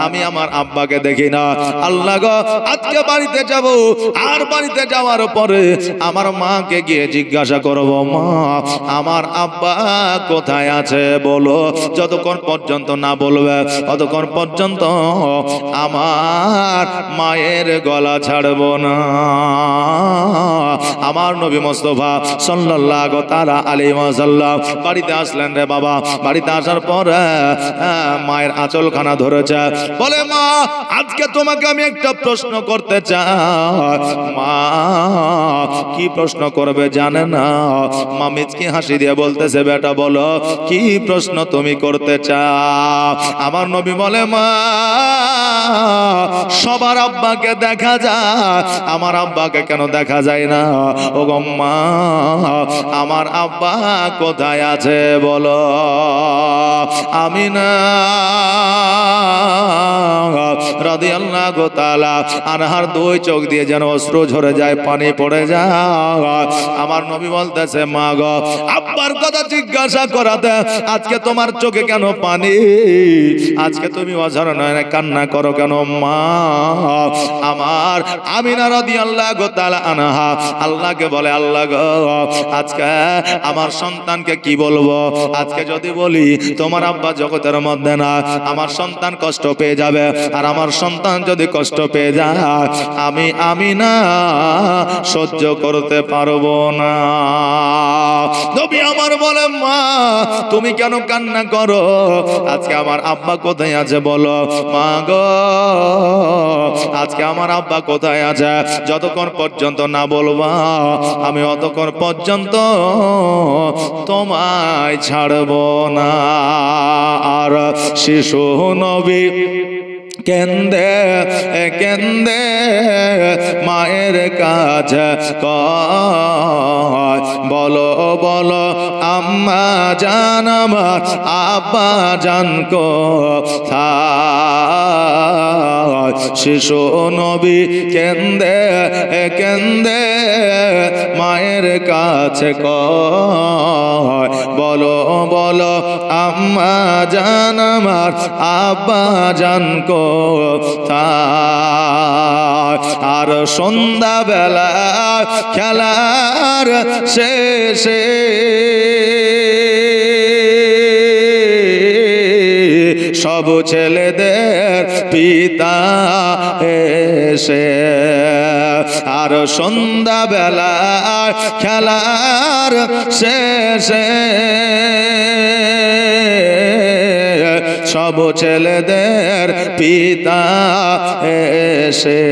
আমি আমার আব্বাকে দেখি না। আল্লাহ গো, আজকে বাড়িতে যাব, আর বাড়িতে যাওয়ার পরে আমার মাকে গিয়ে জিজ্ঞাসা করব, মা আমার আব্বা কোথায় আছে বলো। যতক্ষণ পর্যন্ত না বলবে ততক্ষণ পর্যন্ত আমার মায়ের গলা ছাড়বো না। আমার নবী মুস্তাফা সাল্লাল্লাহু তাআলা আলাইহি ওয়াসাল্লাম বাড়িতে আসলেন রে বাবা। বাড়িতে আসার পর মায়ের আঁচলখানা ধরেছে, বলে মা আজকে তোমাকে আমি একটা প্রশ্ন করতে চাই। মা কি প্রশ্ন করবে জানে না। মা মিচকি হাসি দিয়ে বলতেছে, বেটা বলো কি প্রশ্ন তুমি করতে চাও। আমার নবী বলে, মা সবার আব্বাকে দেখা যায়, আমার আব্বাকে কেন দেখা যায় না? ও গো মা আমার আব্বা কোথায় আছে বলো। আমিনা রাদিয়াল্লাহু তাআলা আনহার 2 চোখ দিয়ে যেন অশ্রু ঝরে যায়, পানি পড়ে যায়। আমার নবী বলতেছে, মা গো আব্বার কথা জিজ্ঞাসা করাতে আজকে তোমার চোখে কেন পানি? আজকে তুমি অঝরে নয়নে কান্না করো কেন? মা আমার আমিনা রাদিয়াল্লাহু তাআলা আনহা আল্লাহকে বলে, আল্লাহ গো আজকে আমার সন্তানকে কি বলবো? আজকে যদি বলি তোমার আব্বা জগতের মধ্যে না, আমার সন্তান কষ্ট পেয়ে যাবে। আর আমার সন্তান যদি কষ্ট পেয়ে যায় আমি আমিনা সহ্য করতে পারবো না। নবী আমার বলে, মা তুমি কেন কান্না করো? আজকে আমার আব্বা কোথায় আছে বলো। মা গো আজকে আমার আব্বা কোথায় আছে যতক্ষণ পর্যন্ত না বলবা আমি অতক্ষণ পর্যন্ত তোমায় ছাড়বো না। আর শিশু নবী কেন্দে কেন্দে মায়ের কাছে কয়, বলো বলো আম্মা জান আমার আব্বা জান কোথায়? শিশু নবী কেন্দে কেন্দে মায়ের কাছে কয়, বলো বলো আম্মা জান আমার আব্বা জান কোথায়? আর সন্ধ্যা বেলা খেলার শেষে সব ছেলেদের পিতা এসে, আর সন্ধ্যা বেলা খেলার শেষে সব ছেলেদের পিতা এসে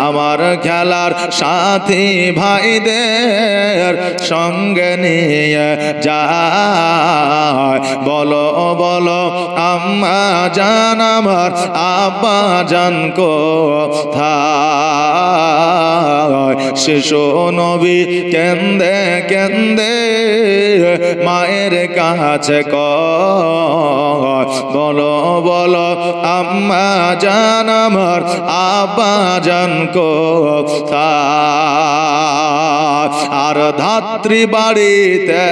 আমার খেলার সাথী ভাইদের সঙ্গে নিয়ে যায়। বলো বলো আম্মা জান আমার আব্বা জান কোথায়? শিশু নবী কেন্দে কেন্দে মায়ের কাছে কয়, বলো বলো আম্মা জান আমার আব্বা জান কোথায়? আর ধাত্রী বাড়িতে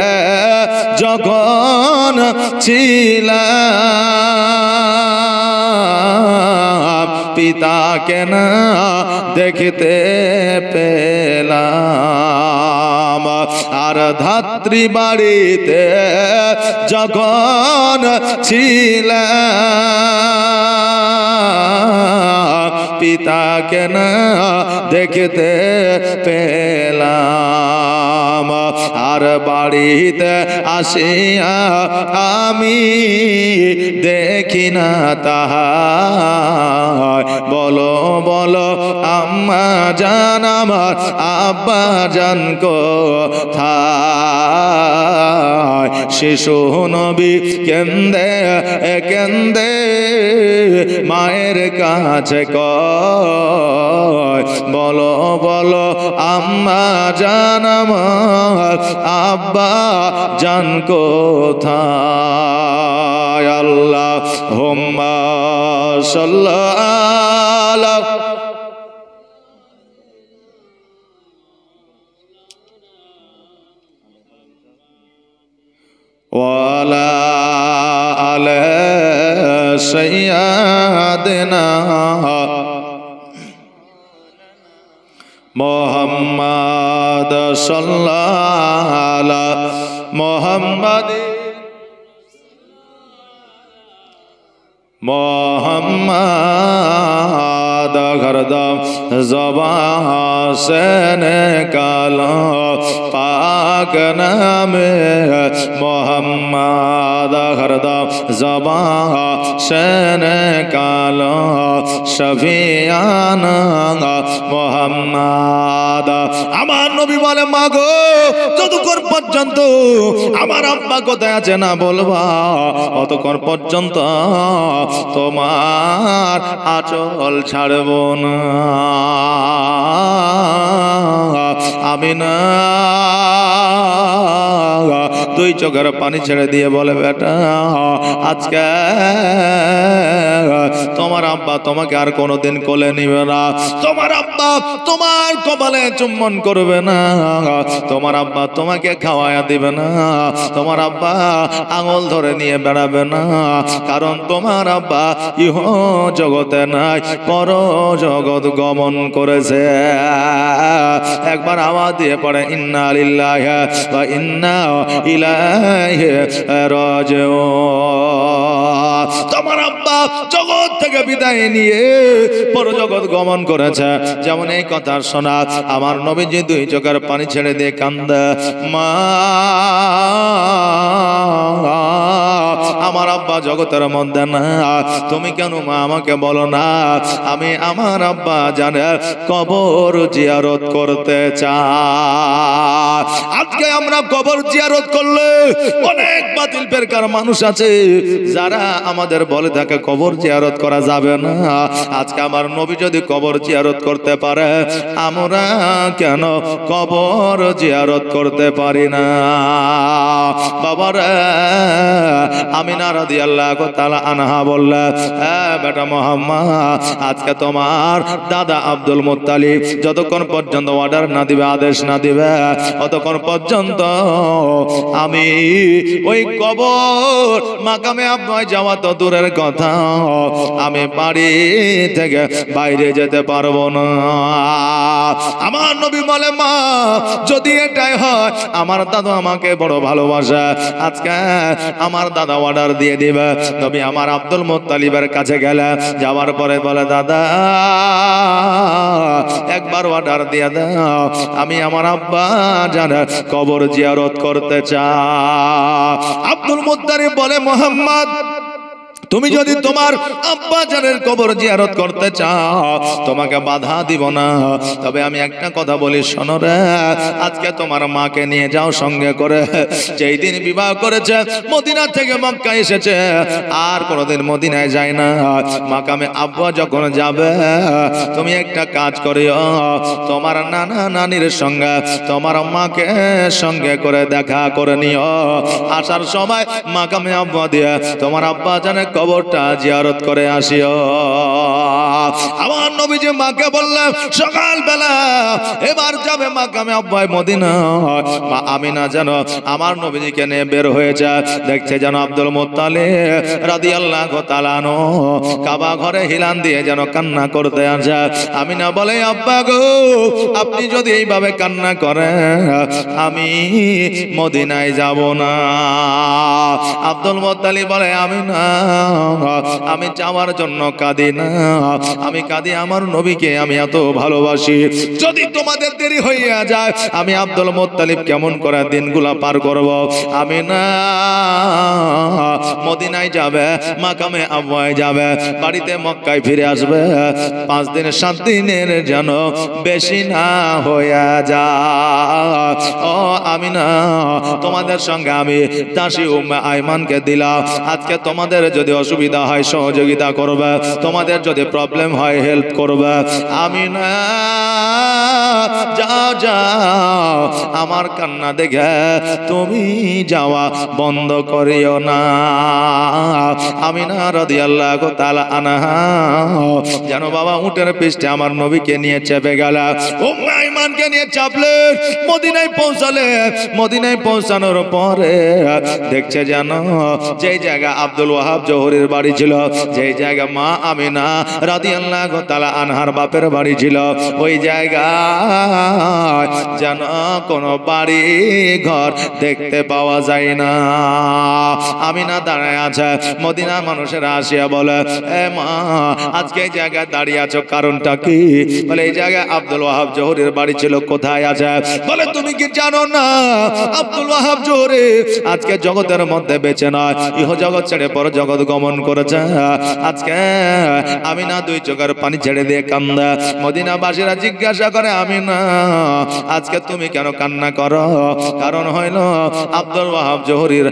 যখন ছিলাম পিতাকে না দেখতে পেলাম। আর ধাত্রী বাড়িতে যখন ছিলাম পিতাকে না দেখতে পেলাম। আর বাড়িতে আসিয়া আমি দেখি না তাহার। বলো বলো আম্মা জান আমার আব্বা জান কোথায়? শিশু নবী কেন্দে কেন্দে মায়ের কাছে কয়, বলো বলো আম্মা জান আমার আব্বা জান কোথায়? আল্লাহুম্মা সাল্লি আলা ওয়ালা আলা সাইয়্যিদিনা মুহাম্মাদ সাল্লাল্লাহু আলা মুহাম্মাদ मोहम्मद हरदम ज़बान से निकालो पाक नाम मोहम्मद हरदम ज़बान से निकालो शफियाना मोहम्मद। আমার নবী বলে মাগো যতক্ষণ পর্যন্ত আমার আব্বা কোথায় আছে না বলবা অতক্ষণ পর্যন্ত তোমার আঁচল ছাড়ব না। আমি না দুই চোখের পানি ছেড়ে দিয়ে বলে বেটা আজকে তোমার আব্বা তোমাকে আর কোনোদিন কোলে নিবে না, তোমার আব্বা তোমার কপালে চুম্বন করবে না, তোমার আব্বা তোমাকে খাওয়ায়া দিবে না, তোমার আব্বা আঙুল ধরে নিয়ে বেড়াবে না, কারণ তোমার আব্বা ইহ জগতে নাই পর জগৎ গমন করেছে। একবার আওয়াজ দিয়ে পড়ে ইন্না লিল্লাহি ওয়া ইন্না ইলাইহি রাজিউন। তোমার আব্বা জগৎ থেকে বিদায় নিয়ে পর জগৎ গমন করেছে। যেমন এই কথা শোনা আমার নবীজি দুই চোখের পানি ছেড়ে দিয়ে কান্দে, মা আমার আব্বা জগতের মধ্যে না, তুমি কেন মা আমাকে বলো না আমি আমার আব্বা জানে কবর জিয়ারত করতে চাই। আজকে আমরা কবর জিয়ারত করলে অনেক বাতিল ফেরকার মানুষ আছে যারা আমাদের বলে থাকে কবর জিয়ারত করা যাবে না। আজকে আমার নবী যদি কবর জিয়ারত করতে পারে আমরা কেন কবর জিয়ারত করতে পারি না? বাবারা আমিনা রাদিয়াল্লাহু তাআলা আনহা বললে, বেটা মুহাম্মদ আজকে তোমার দাদা আব্দুল মুত্তালিব যতক্ষণ পর্যন্ত অর্ডার না দিবে আদেশ না দিবে ততক্ষণ পর্যন্ত আমি ওই কবর মাকামে আব্বাই যাওয়া তো দূরের কথা আমি বাড়ি থেকে বাইরে যেতে পারবো না। আমার নবী বলে মা যদি এটাই হয় আমার দাদা আমাকে বড় ভালোবাসে, আজকে আমার দাদা অর্ডার দিয়ে দিবে। নবী আমার আব্দুল মুত্তালিবের কাছে গেলে যাওয়ার পরে বলে দাদা একবার অর্ডার দিয়ে দাও আমি আমার আব্বা জানের কবর জিয়ারত করতে চাই। আব্দুল মুত্তালিব বলে মুহাম্মদ তুমি যদি তোমার আব্বা জানের কবর জিয়ারত করতে চাও তোমাকে বাধা দিব না, তবে আমি একটা কথা বলি শোনো রে, আজকে তোমার মাকে নিয়ে যাও সঙ্গে করে। যেই দিন বিবাহ করেছে মদিনা থেকে মক্কা এসেছে আর কোনোদিন মদিনায় যায় না। মাকামে আব্বা যখন যাবে তুমি একটা কাজ করিও, তোমার নানা নানির সঙ্গে তোমার মাকে সঙ্গে করে দেখা করে নিও। আসার সময় মাকামে আব্বা দিয়ে তোমার আব্বা জানের কবরটা জিয়ারত করে আসিও। আমার নবীজি মাকে বললেন সকালবেলা এবার যাবে মাকামে আব্বাই মদিনা। মা আমিনা যেন আমার নবীজিকে নিয়ে বের হয়েছে, দেখছে যেন আব্দুল মুত্তালিব রাদিয়াল্লাহু তাআলা আনহু কাবা ঘরে হিলান দিয়ে যেন কান্না করতে আসে। আমিনা বলে আব্বা গো আপনি যদি এইভাবে কান্না করেন আমি মদিনায় যাব না। আব্দুল মুত্তালিব বলে আমিনা আমি যাওয়ার জন্য কাঁদি না, আমি কাঁদি আমার নবীকে আমি এত ভালোবাসি। যদি তোমাদের দেরি হইয়া যায় আমি আব্দুল মুত্তালিব কেমন করে দিনগুলা পার করব? আমি না মদিনায় যাবে মাকামে আব্বায় যাবে বাড়িতে মক্কায় ফিরে আসবে 5 দিন 7 দিনের যেন বেশি না হইয়া যায়। ও আমি না তোমাদের সঙ্গে আমি দাসী উম্মে আইমানকে দিলাম, আজকে তোমাদের যদি অসুবিধা হয় সহযোগিতা করবে, তোমাদের যদি প্রবলেম হয় হেল্প করবে। আমি না যাও যাও আমার কান্না দেখে তুমি যাওয়া বন্ধ করিও না। আমিনা রাদিয়াল্লাহু তাআলা আনহা যেন বাবা উটের পৃষ্ঠে আমার নবীকে নিয়ে চেপে গেল। উম্মে আইমানকে নিয়ে চাপলেন, মদিনায় পৌঁছালে। মদিনায় পৌঁছানোর পরে দেখছে জানো যেই জায়গা আব্দুল ওয়াহাব জোহরির বাড়ি ছিল, যেই জায়গা মা আমিনা রাদিয়াল্লাহু তাআলা আনহার বাপের বাড়ি ছিল, ওই জায়গায় যেন কোনো বাড়ি ঘর দেখতে পাওয়া যায় না। আমিনা দাঁড়ায় আছে, মদিনার মানুষেরা আসিয়া বলে, এ মা আজকে এই জায়গায় দাঁড়িয়ে আছো কারণটা কি? বলে এই জায়গায় আব্দুল ওয়াহাব জোহরির বাড়ি ছিল। কোথায় আছে? বলে তুমি কি জানো না আব্দুল ওয়াহাব জোহরি আজকে জগতের মধ্যে বেঁচে নয়, ইহ জগৎ ছেড়ে পর জগৎ গমন করেছে। আজকে আমিনা দুই চোখের পানি ছেড়ে দিয়ে কান্দে। মদিনাবাসীরা জিজ্ঞাসা করে, আমিনা আজকে তুমি কেন কান্না করো? কারণ হইল আব্দুল ওয়াহাব জোহরির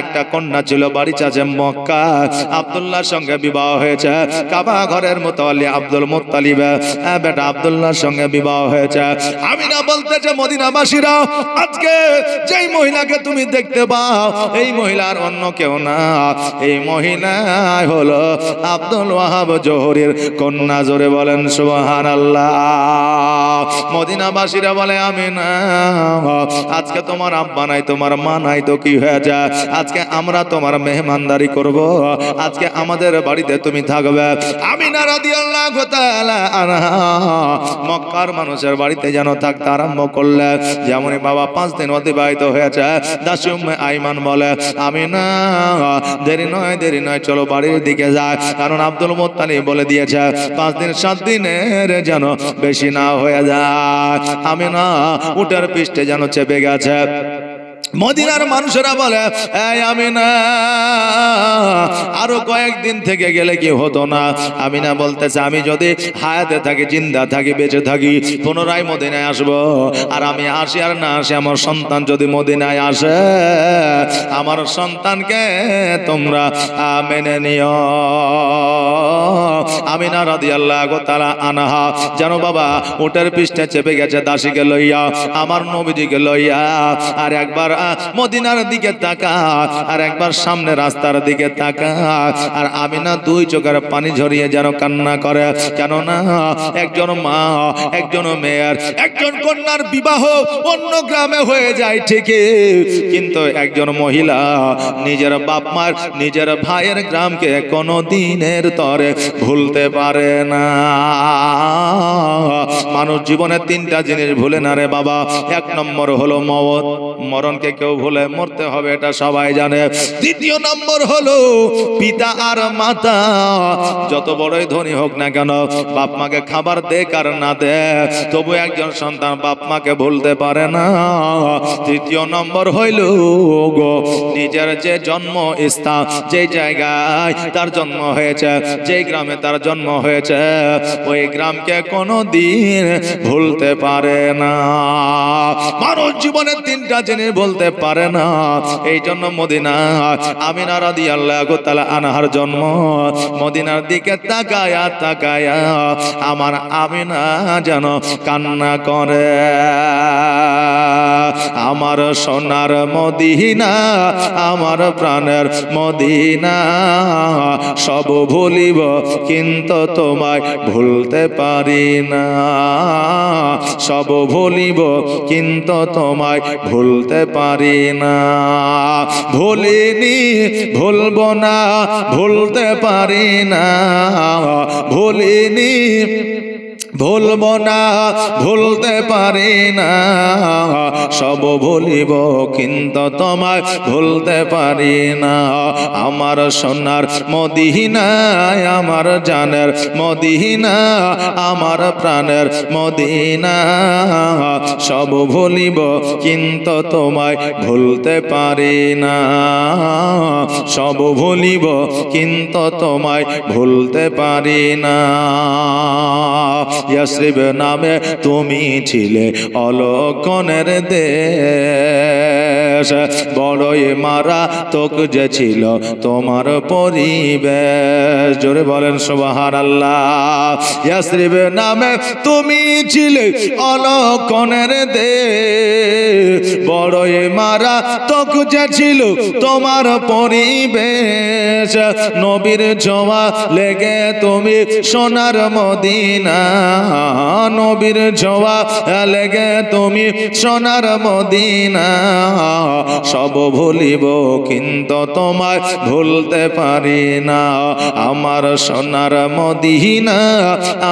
একটা কন্যা ছিল, বাড়ি আছে মক্কা, আব্দুল্লাহর সঙ্গে বিবাহ হয়েছে। কাবা ঘরের মুতাওয়াল্লি আব্দুল মুত্তালিব বেটা আব্দুল্লাহর সঙ্গে বিবাহ হয়েছে। আমিনা বলতেছে, মদিনাবাসীরা আজকে যেই মহিলাকে তুমি দেখতে পাও এই মহিলার অন্য কেউ না, এই মহিলা হলো আব্দুল ওয়াহাব জোহরির কন্যা। জোরে বলেন সুবহানাল্লাহ। মদিনাবাসীরা বলে, আমিনা আজকে তোমার আব্বা নাই, তোমার মা নাই, তো কি হয়ে যায়? আজকে আমরা তোমার মেহমানদারি করব, আজকে আমাদের বাড়িতে তুমি থাকবে। আমিনা রাদিয়াল্লাহু তাআলা আনহা মক্কার মানুষের বাড়িতে যেন থাকতে আরম্ভ করলে। যেমনই বাবা 5 দিন অতিবাহিত হয়েছে, দাসী উম্মে আইমান বলে, আমিনা দেরি নয় চলো বাড়ির দিকে যায়। কারণ আব্দুল মুত্তালিব বলে দিয়েছে 5 দিন 7 দিনের যেন বেশি না হয়ে যায়। আমিনা উটের পৃষ্ঠে যেন চেপে গেছে। মদিনার মানুষেরা বলে, এই আমিনা আরো কয়েকদিন থেকে গেলে কি হতো না? আমিনা বলতেছে, আমি যদি হায়াতে থাকি, জিন্দা থাকি, বেঁচে থাকি, পুনরায় মদিনায় আসবো। আর আমি আসি আর না আসি, আমার সন্তান যদি মদিনায় আসে, আমার সন্তানকে তোমরা মেনে নিও। আমিনা রাদিয়াল্লাহু তাআলা আনহা যেন বাবা উটের পৃষ্ঠে চেপে গেছে দাসীকে লইয়া, আমার নবীজিকে লইয়া। আর একবার মদিনার দিকে তাকা, আর একবার সামনে রাস্তার দিকে তাকা। আর আমিনা দুই চোখের পানি ঝরিয়ে যেন কান্না করে। কেননা একজন মা, একজন মেয়ের, একজন কন্যার বিবাহ অন্য গ্রামে হয়ে যায় ঠিকই, কিন্তু একজন মহিলা নিজের বাপ মার, নিজের ভাইয়ের গ্রামকে কোনো দিনের তরে ভুলতে পারে না। মানুষ জীবনে 3টা জিনিস ভুলে না রে বাবা। 1 নম্বর হলো মওত, মরণকে কেউ ভুলে, মরতে হবে এটা সবাই জানে। 2 নম্বর হলো পিতা আর মাতা, যত বড়ই ধনী হোক না কেন, বাপ মাকে খাবার দে আর না দে, তবু একজন সন্তান বাপ মাকে ভুলতে পারে না। 3 নম্বর হইল গো নিজের যে জন্ম স্থান, যে জায়গায় তার জন্ম হয়েছে, যে গ্রামে তার জন্ম হয়েছে, ওই গ্রামকে কোনো দিন ভুলতে পারে না। মানুষ জীবনে 3টা জিনিস বলতে পারে না। এই জন্য মদিনা আমিনা রাদিয়াল্লাহু তাআলা আনহার জন্ম। মদিনার দিকে তাকায়া তাকায়া আমার আমিনা যেন কান্না করে। আমার সোনার মদিনা, আমার প্রাণের মদিনা, সব ভুলিব কিন্তু তোমায় ভুলতে পারি না। সব ভুলিব কিন্তু তোমায় ভুলতে পারি না। ভুলিনি, ভুলবো না, ভুলতে পারি না। ভুলিনি, ভুলবো না, ভুলতে পারি না। সব ভুলিব কিন্তু তোমায় ভুলতে পারি না। আমার সোনার মদিনা, আমার জানের মদিনা, আমার প্রাণের মদিনা, সব ভুলিব কিন্তু তোমায় ভুলতে পারি না। সব ভুলিব কিন্তু তোমায় ভুলতে পারি না। ইয়াসরিব নামে তুমি ছিলে অলক্ষণের দেশ, বড়ই মারাত্মক যে ছিল তোমার পরিবেশ। জোরে বলেন সুবহানাল্লাহ। ইয়াসরিব নামে তুমি ছিলে অলক্ষণের দেশ, বড়ই মারাত্মক যে ছিল তোমার পরিবেশ। নবীর ছোঁয়া লেগে তুমি সোনার মদিনা, নবীর ছোঁয়া লেগে তুমি সোনার মদিনা, সব ভুলিব কিন্তু তোমায় ভুলতে পারি না। আমার সোনার মদিনা,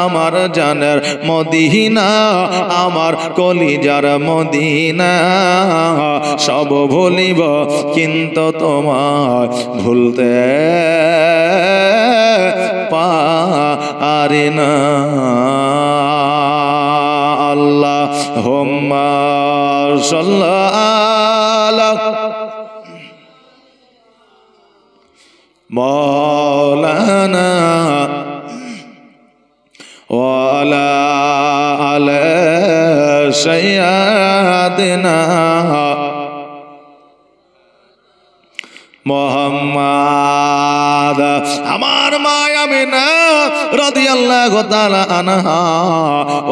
আমার জানের মদিনা, আমার কলিজার মদিনা, সব ভুলিব কিন্তু তোমায় ভুলতে পারি না। আল্লাহুম্মা সাল্লি আলা মাওলানা ওয়া আলা আলি সাইয়্যিদিনা মুহাম্মদ। আমার মা আমিনা রাদিয়াল্লাহু তাআলা আনহা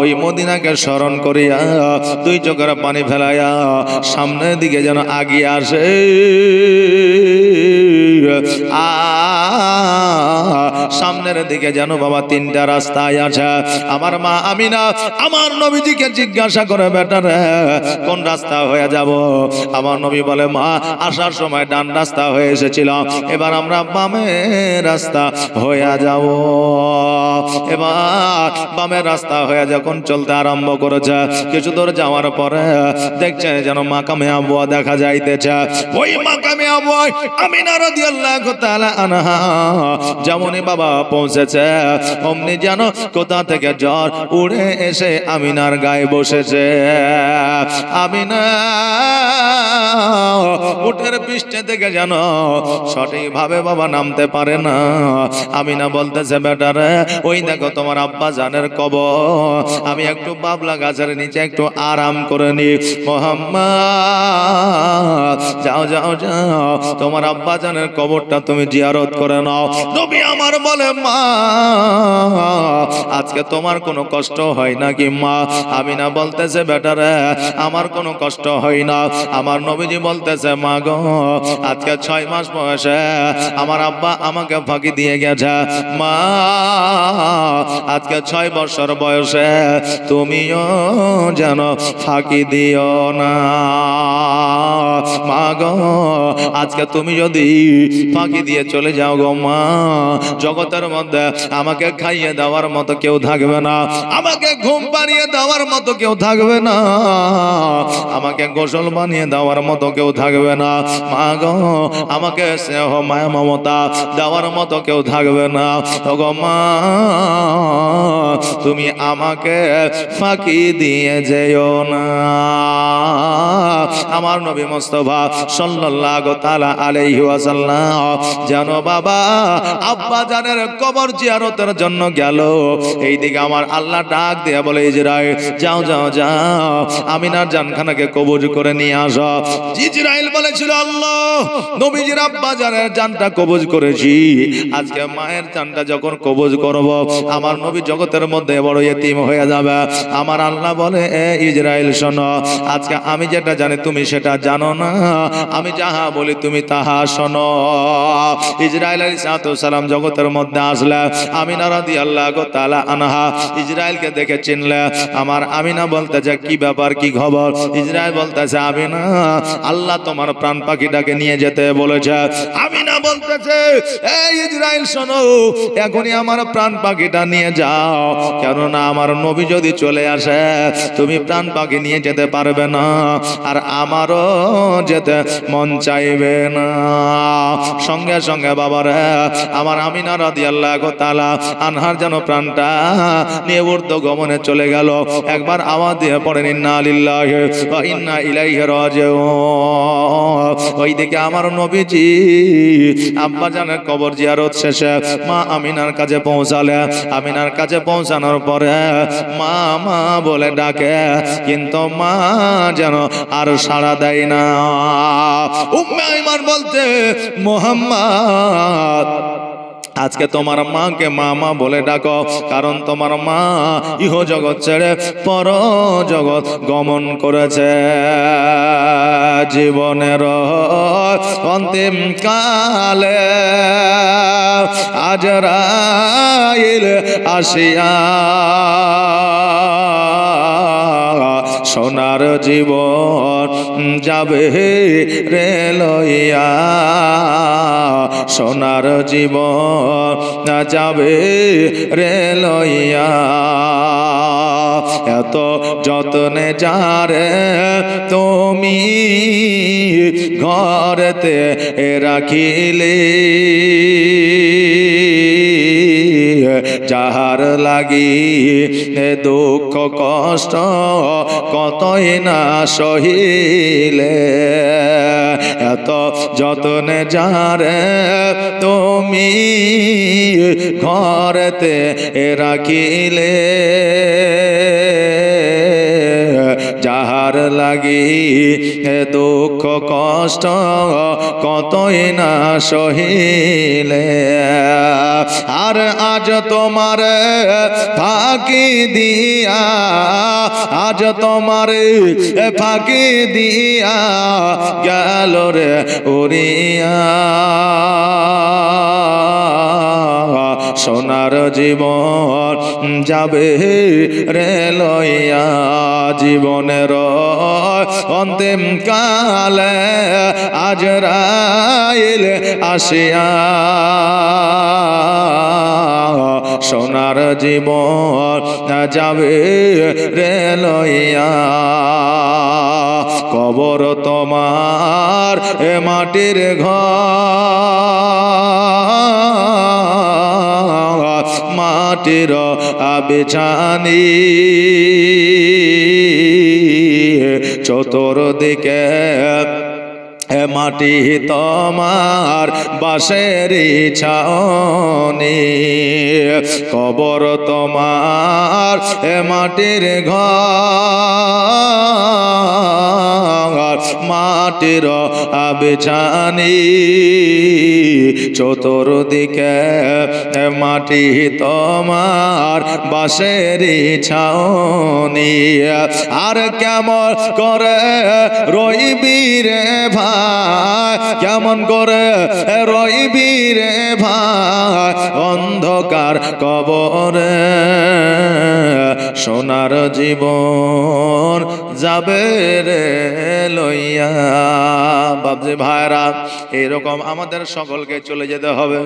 ওই মদিনাকে স্মরণ করিয়া দুই চোখের পানি ফেলাইয়া সামনের দিকে যেন আগিয়ে আসে। সামনের দিকে যেন বাবা তিনটা রাস্তায় আছে। আমার মা আমিনা আমার নবীজিকে জিজ্ঞাসা করে, বেটা রে কোন রাস্তা হয়ে যাব? আমার নবী বলে, মা আসার সময় ডান রাস্তা হয়ে এসেছিলাম, এবার আমরা বামের রাস্তা হয়ে যাব। এবার বামের রাস্তা হয়ে যখন চলতে আরম্ভ করেছে, কিছু দূর যাওয়ার পরে দেখছে যেন মাকামে আবুয়া দেখা যাইতেছে। ওই মাকামে আবুয়া আমিনা রাদিয়াল্লাহু তাআলা আনহা যেমনই বাবা পৌঁছেছে, অমনি যেন কোথা থেকে জ্বর উড়ে এসে আমিনার গায়ে বসেছে। আমিনা উটের পৃষ্ঠে থেকে যেন সঠিকভাবে বাবা নামতে পারে না। আমিনা বলতেছে, বেটারে ওই দেখো তোমার আব্বা জানের কবর, আমি একটু বাবলা গাছের নিচে একটু আরাম করে নি। মুহাম্মদ যাও যাও যাও, তোমার আব্বা জানের কবরটা তুমি জিয়ারত করে নাও। নবী আমার বলে, মা আজকে তোমার কোনো কষ্ট হয় নাকি মা? আমিনা বলতেছে, বেটারে আমার কোনো কষ্ট হয় না। আমার নবীজি বলতেছে, মা গো আজকে 6 মাস বয়সে আমার আব্বা আমাকে ফাঁকি দিয়ে গেছে। মা আজকে 6 বছর বয়সে তুমিও যেন ফাঁকি দিও না। মা গো আজকে তুমি যদি ফাঁকি দিয়ে চলে যাও গো মা, জগতের মধ্যে আমাকে খাইয়ে দেওয়ার মতো কেউ থাকবে না, আমাকে ঘুম পাড়িয়ে দেওয়ার মতো কেউ থাকবে না, আমাকে গোসল বানিয়ে দেওয়ার মতো কেউ থাকবে না। মা গো আমাকে স্নেহ মায়া মমতা দেওয়ার মতো কেউ থাকবে না। ওগো মা তুমি আমাকে ফাঁকি দিয়ে যেও না। আমার নবী মুস্তাফা সাল্লাল্লাহু তাআলা আলাইহি ওয়াসাল্লাম যেন বাবা আব্বা জানের কবর জিয়ারতের জন্য গেল। এইদিকে আমার আল্লাহ ডাক দিয়ে বলে, ইজরাইল যাও যাও যাও আমিনার জানখানাকে কবজ করে নিয়ে আসো। ইজরাইল বলেছিল, আল্লাহ নবীজির আব্বা জানের জানটা কবজ করেছি, আজকে মায়ের জানটা যখন কবজ করব আমার নবী জগতের মধ্যে বড় ইতিম হয়ে যাবে। আমার আল্লাহ বলে, এ ইজরাইল শোনো, আজকে আমি যেটা জানি তুমি সেটা জানো না, আমি যাহা বলি তুমি তাহা শোনো। ইজরাইল আলাইহিস সালাম জগতের মধ্যে আসলে আমিনা রাদিয়াল্লাহু তাআলা আনহা ইজরাইলকে দেখে চিনলে। আমার আমিনা বলতেছে, কি ব্যাপার কি খবর? ইজরাইল বলতেছে, আমিনা আল্লাহ তোমার প্রাণ পাখিটাকে নিয়ে যেতে বলেছে। আমিনা বলতেছে, এই ইজরাইল শোনো, এখনই আমার প্রাণ পাখিটা নিয়ে যাও, কেননা আমার নবী যদি চলে আসে তুমি প্রাণ পাখি নিয়ে যেতে পারবে না, আর আমারও যেতে মন চাইবে না। সঙ্গে সঙ্গে বাবারে আমার আমিনা রাদিয়াল্লাহু তাআলা আনহার যেন প্রাণটা নিয়ে ঊর্ধ্ব গমনে চলে গেল। একবার আওয়াজ দিয়ে পড়েন, ইন্না লিল্লাহি ওয়া ইন্না ইলাইহি রাজিউন। ওই দিকে আমার নবীজি আব্বা জানের কবর জিয়ারত শেষে মা আমিনার কাছে পৌঁছালে। আমিনার কাছে পৌঁছানোর পরে মা মা বলে ডাকে, কিন্তু মা যেন আর সাড়া দেয় না। উম্মে আইমান বলতে, মুহাম্মদ আজকে তোমার মাকে মামা বলে ডাকো, কারণ তোমার মা ইহ জগৎ ছেড়ে পর জগৎ গমন করেছে। জীবনের অন্তিম কালে আজরাইল আসিয়া সোনার জীবন যাবে রে লইয়া, সোনার জীবন যাবে রে লইয়া। এত যত্নে যারে তুমি ঘরেতে রাখিলে, যাহার লাগি দুঃখ কষ্ট কতই না সহিলে, এত যত্নে যারে তুমি ঘরেতে রাখিলে, যাহার লাগি দুঃখ কষ্ট কতই না সহিলে। আর আজ তোমার ফাঁকি দিয়া, আজ তোমার ফাঁকি দিয়া গেল রে উড়িয়া, সোনার জীবন যাবে রে লইয়া। জীবনের অন্তিম কালে আজরাইল আসিয়া সোনার জীবন যাবে রে লইয়া। কবর তোমার এ মাটির ঘর, মাটির বিছানি, চতুর্দিকে মাটি তোমার বাঁশের ছাউনি। কবর তোমার মাটির ঘর, মাটির বিছানি, চতুর্দিকে মাটি তোমার বাঁশের ছাউনি। আর কেমন করে রইবি রে ভাই, কেমন করে রইবি রে ভাই অন্ধকার কবরে, সোনার জীবন যাবে রে লইয়া। বাবজি ভাইরা, এরকম আমাদের সকলকে চলে যেতে হবে।